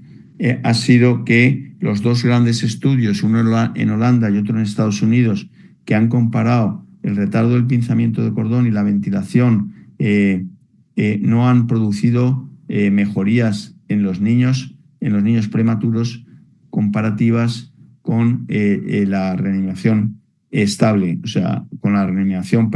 ha sido que los dos grandes estudios, uno en Holanda y otro en Estados Unidos, que han comparado el retardo del pinzamiento de cordón y la ventilación, no han producido mejorías en los niños prematuros comparativas con la reanimación estable, o sea, con la reanimación,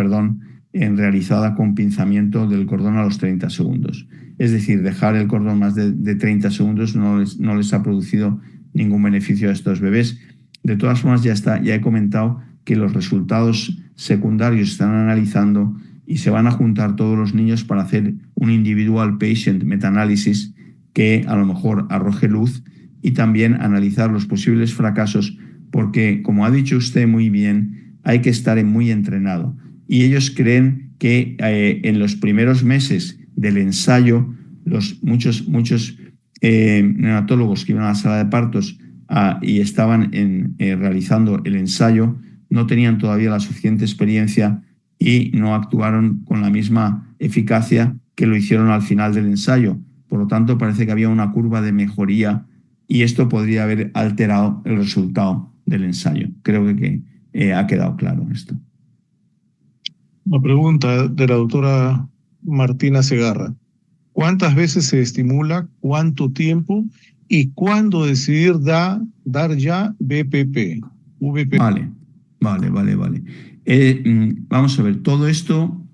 realizada con pinzamiento del cordón a los 30 segundos. Es decir, dejar el cordón más de 30 segundos no les ha producido ningún beneficio a estos bebés. De todas formas, ya he comentado que los resultados secundarios se están analizando y se van a juntar todos los niños para hacer un individual patient meta-análisis que a lo mejor arroje luz, y también analizar los posibles fracasos, porque, como ha dicho usted muy bien, hay que estar muy entrenado. Y ellos creen que en los primeros meses del ensayo muchos neonatólogos que iban a la sala de partos y estaban realizando el ensayo no tenían todavía la suficiente experiencia y no actuaron con la misma eficacia que lo hicieron al final del ensayo. Por lo tanto, parece que había una curva de mejoría y esto podría haber alterado el resultado del ensayo. Creo que ha quedado claro esto. Una pregunta de la doctora Martina Segarra. ¿Cuántas veces se estimula? ¿Cuánto tiempo? ¿Y cuándo decidir dar ya BPP? VPP. Vale. Vamos a ver, todo esto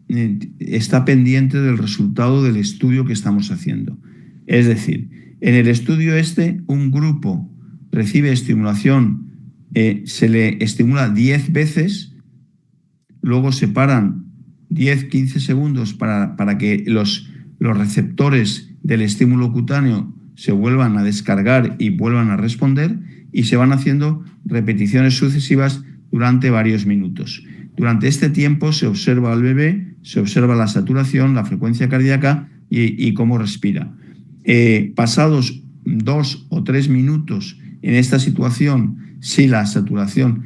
está pendiente del resultado del estudio que estamos haciendo. Es decir, en el estudio este, un grupo recibe estimulación, se le estimula 10 veces, luego se paran 10-15 segundos para que los receptores del estímulo cutáneo se vuelvan a descargar y vuelvan a responder, y se van haciendo repeticiones sucesivas durante varios minutos. Durante este tiempo se observa al bebé, se observa la saturación, la frecuencia cardíaca y cómo respira. Pasados 2 o 3 minutos en esta situación, si la saturación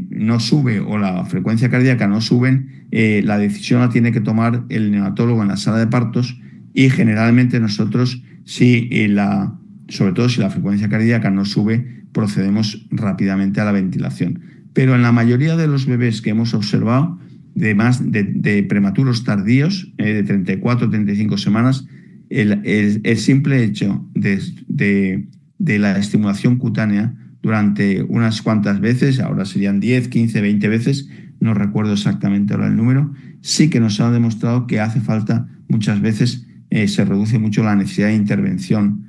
no sube o la frecuencia cardíaca no suben, la decisión la tiene que tomar el neonatólogo en la sala de partos, y generalmente nosotros, sobre todo si la frecuencia cardíaca no sube, procedemos rápidamente a la ventilación. Pero en la mayoría de los bebés que hemos observado, de prematuros tardíos, de 34 o 35 semanas, el simple hecho de la estimulación cutánea durante unas cuantas veces, ahora serían 10, 15, 20 veces, no recuerdo exactamente ahora el número, sí que nos ha demostrado que hace falta muchas veces, se reduce mucho la necesidad de intervención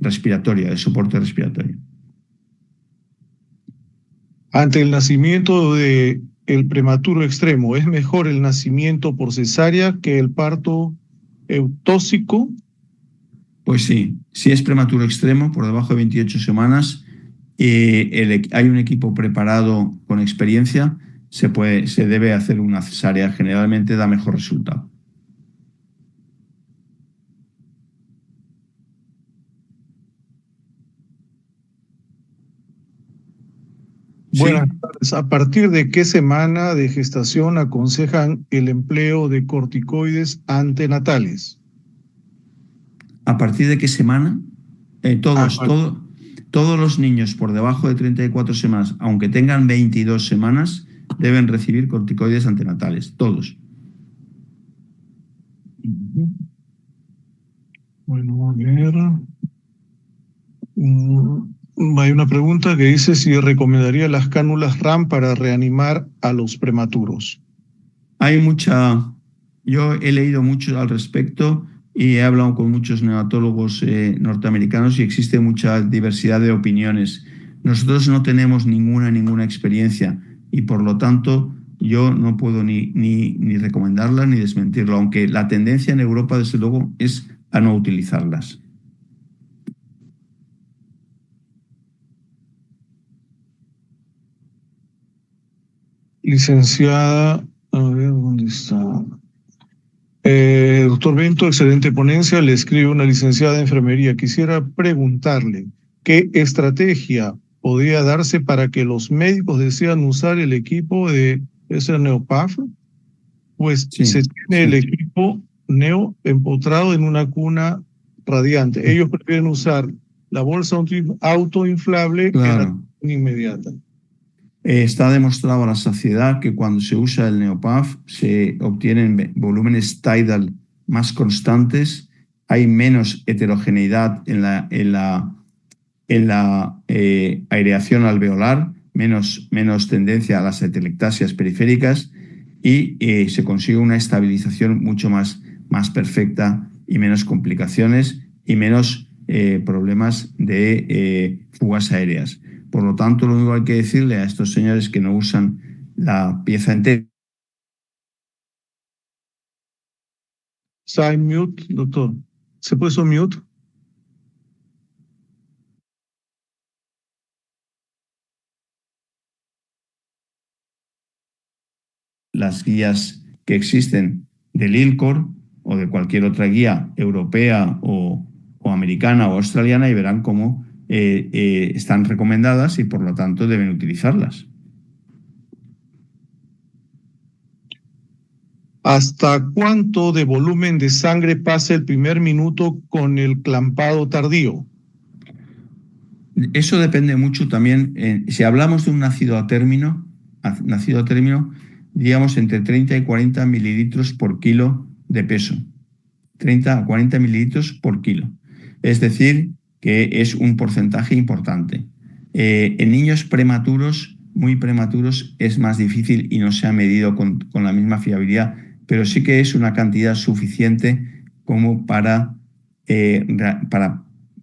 respiratoria, de soporte respiratorio. Ante el nacimiento de el prematuro extremo, ¿es mejor el nacimiento por cesárea que el parto eutóxico? Pues sí, si es prematuro extremo, por debajo de 28 semanas, hay un equipo preparado con experiencia, se debe hacer una cesárea, generalmente da mejor resultado. Buenas Sí, tardes. ¿A partir de qué semana de gestación aconsejan el empleo de corticoides antenatales? ¿a partir de qué semana? A Todos los niños por debajo de 34 semanas, aunque tengan 22 semanas, deben recibir corticoides antenatales, todos. Bueno, a ver. Hay una pregunta que dice si recomendaría las cánulas RAM para reanimar a los prematuros. Yo he leído mucho al respecto y he hablado con muchos neonatólogos norteamericanos, y existe mucha diversidad de opiniones. Nosotros no tenemos ninguna experiencia, y por lo tanto yo no puedo ni recomendarla ni desmentirlo, aunque la tendencia en Europa desde luego es a no utilizarlas. Licenciada, a ver, ¿dónde está? Doctor Bento, excelente ponencia. Le escribe una licenciada de enfermería. Quisiera preguntarle, ¿qué estrategia podría darse para que los médicos desean usar el equipo de ese Neopaf? Pues se Sí, tiene el sí, equipo Neo empotrado en una cuna radiante. Ellos prefieren usar la bolsa autoinflable que la claro. inmediata. Está demostrado a la saciedad que cuando se usa el Neopaf se obtienen volúmenes tidal más constantes, hay menos heterogeneidad en la aireación alveolar, menos tendencia a las atelectasias periféricas, y se consigue una estabilización mucho más perfecta y menos complicaciones y menos problemas de fugas aéreas. Por lo tanto, lo único que hay que decirle a estos señores que no usan la pieza entera. Está en mute, doctor. ¿Se puede eso mute? Las guías que existen del ILCOR o de cualquier otra guía europea o americana o australiana y verán cómo están recomendadas y por lo tanto deben utilizarlas. ¿Hasta cuánto de volumen de sangre pasa el primer minuto con el clampado tardío? Eso depende mucho también. Si hablamos de un nacido a término, digamos entre 30 y 40 mililitros por kilo de peso. 30 a 40 mililitros por kilo. Es decir, que es un porcentaje importante. En niños prematuros, muy prematuros, es más difícil y no se ha medido con la misma fiabilidad, pero sí que es una cantidad suficiente como para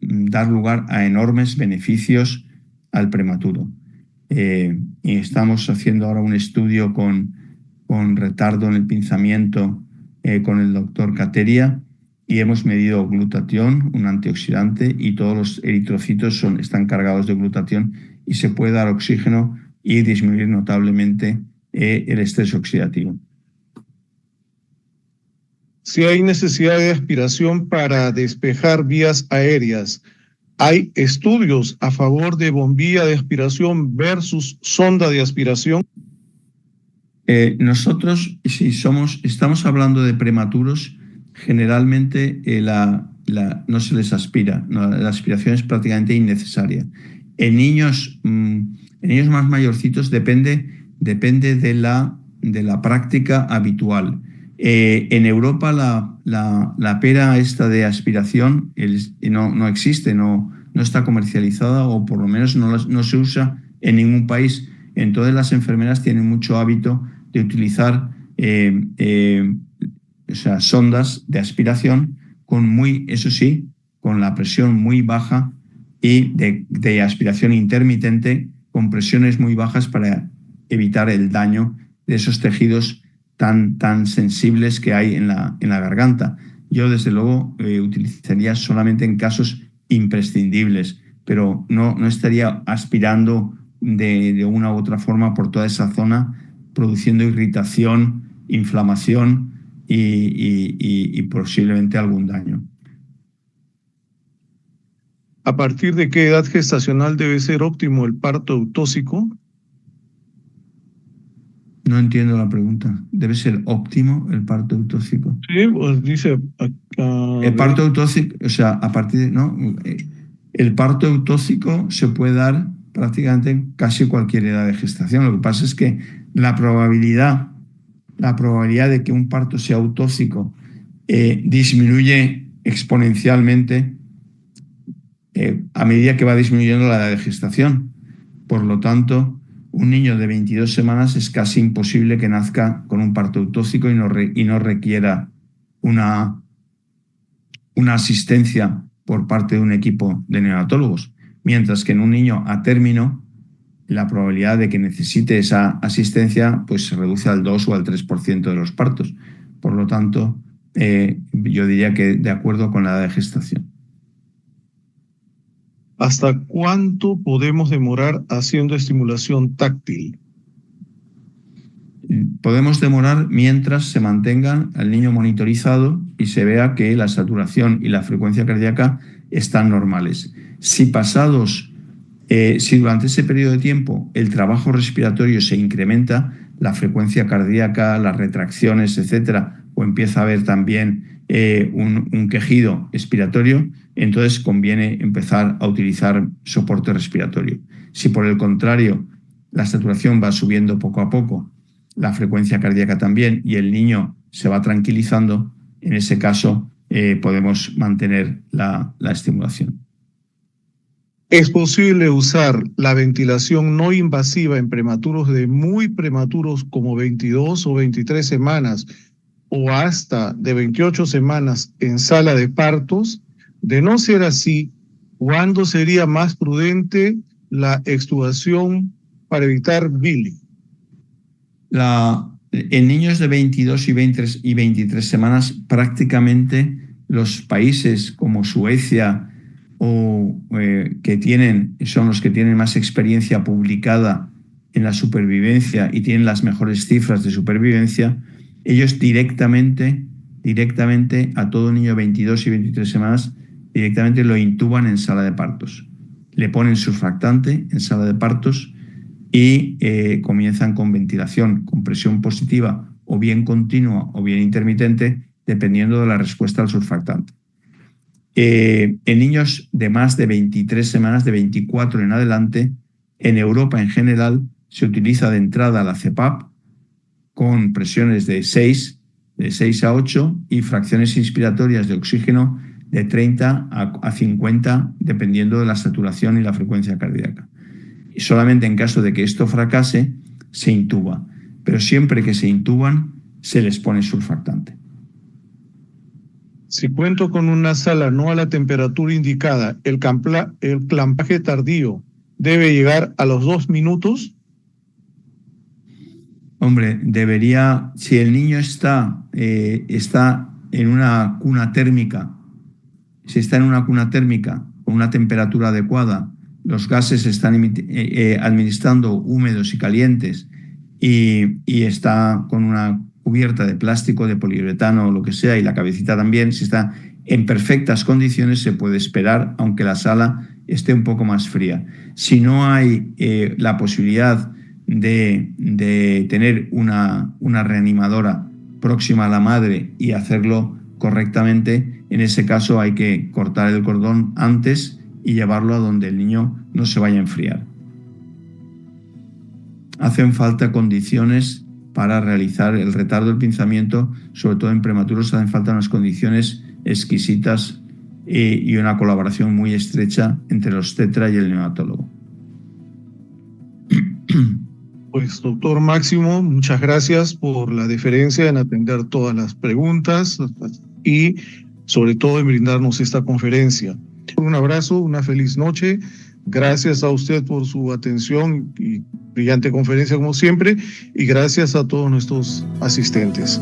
dar lugar a enormes beneficios al prematuro. Y estamos haciendo ahora un estudio con retardo en el pinzamiento con el doctor Cateria y hemos medido glutatión, un antioxidante, y todos los eritrocitos están cargados de glutatión y se puede dar oxígeno y disminuir notablemente el estrés oxidativo. Si hay necesidad de aspiración para despejar vías aéreas, ¿hay estudios a favor de bombilla de aspiración versus sonda de aspiración? Nosotros, si estamos hablando de prematuros, generalmente no se les aspira, no, la aspiración es prácticamente innecesaria. En niños más mayorcitos depende de la práctica habitual. En Europa la pera esta de aspiración no existe, no está comercializada o por lo menos no se usa en ningún país. Entonces las enfermeras tienen mucho hábito de utilizar sondas de aspiración eso sí, con la presión muy baja y de aspiración intermitente con presiones muy bajas para evitar el daño de esos tejidos tan sensibles que hay en la garganta. Yo, desde luego, utilizaría solamente en casos imprescindibles, pero no estaría aspirando de una u otra forma por toda esa zona, produciendo irritación, inflamación y posiblemente algún daño. ¿A partir de qué edad gestacional debe ser óptimo el parto eutóxico? No entiendo la pregunta. ¿Debe ser óptimo el parto eutóxico? Sí, pues dice el parto eutóxico, o sea, a partir de, ¿no? El parto eutóxico se puede dar prácticamente en casi cualquier edad de gestación. Lo que pasa es que la probabilidad de que un parto sea eutóxico disminuye exponencialmente a medida que va disminuyendo la edad de gestación. Por lo tanto, un niño de 22 semanas es casi imposible que nazca con un parto eutóxico y no requiera una asistencia por parte de un equipo de neonatólogos. Mientras que en un niño a término, la probabilidad de que necesite esa asistencia pues se reduce al 2 o al 3% de los partos. Por lo tanto, yo diría que de acuerdo con la edad de gestación. ¿Hasta cuánto podemos demorar haciendo estimulación táctil? Podemos demorar mientras se mantenga al niño monitorizado y se vea que la saturación y la frecuencia cardíaca están normales. Si durante ese periodo de tiempo el trabajo respiratorio se incrementa, la frecuencia cardíaca, las retracciones, etcétera, o empieza a haber también un quejido expiratorio, entonces conviene empezar a utilizar soporte respiratorio. Si por el contrario la saturación va subiendo poco a poco, la frecuencia cardíaca también, y el niño se va tranquilizando, en ese caso podemos mantener la estimulación. ¿Es posible usar la ventilación no invasiva en prematuros de muy prematuros como 22 o 23 semanas o hasta de 28 semanas en sala de partos? De no ser así, ¿cuándo sería más prudente la extubación para evitar Billy? En niños de 22 y 23 semanas, prácticamente los países como Suecia son los que tienen más experiencia publicada en la supervivencia y tienen las mejores cifras de supervivencia, ellos directamente directamente a todo niño de 22 y 23 semanas, directamente lo intuban en sala de partos. Le ponen surfactante en sala de partos y comienzan con ventilación, con presión positiva o bien continua o bien intermitente, dependiendo de la respuesta al surfactante. En niños de más de 23 semanas, de 24 en adelante, en Europa en general se utiliza de entrada la CPAP con presiones de 6 a 8 y fracciones inspiratorias de oxígeno de 30 a 50, dependiendo de la saturación y la frecuencia cardíaca. Y solamente en caso de que esto fracase, se intuba. Pero siempre que se intuban, se les pone surfactante. Si cuento con una sala no a la temperatura indicada, el clampaje tardío debe llegar a los 2 minutos. Hombre, debería, si el niño está en una cuna térmica, si está en una cuna térmica con una temperatura adecuada, los gases se están administrando húmedos y calientes y está con una cubierta de plástico, de poliuretano o lo que sea, y la cabecita también, si está en perfectas condiciones, se puede esperar, aunque la sala esté un poco más fría. Si no hay la posibilidad de tener una reanimadora próxima a la madre y hacerlo correctamente, en ese caso hay que cortar el cordón antes y llevarlo a donde el niño no se vaya a enfriar. Hacen falta condiciones para realizar el retardo del pinzamiento, sobre todo en prematuros hacen falta unas condiciones exquisitas y una colaboración muy estrecha entre el obstetra y el neonatólogo. Pues, doctor Máximo, muchas gracias por la deferencia en atender todas las preguntas y sobre todo en brindarnos esta conferencia. Un abrazo, una feliz noche. Gracias a usted por su atención y brillante conferencia como siempre, y gracias a todos nuestros asistentes.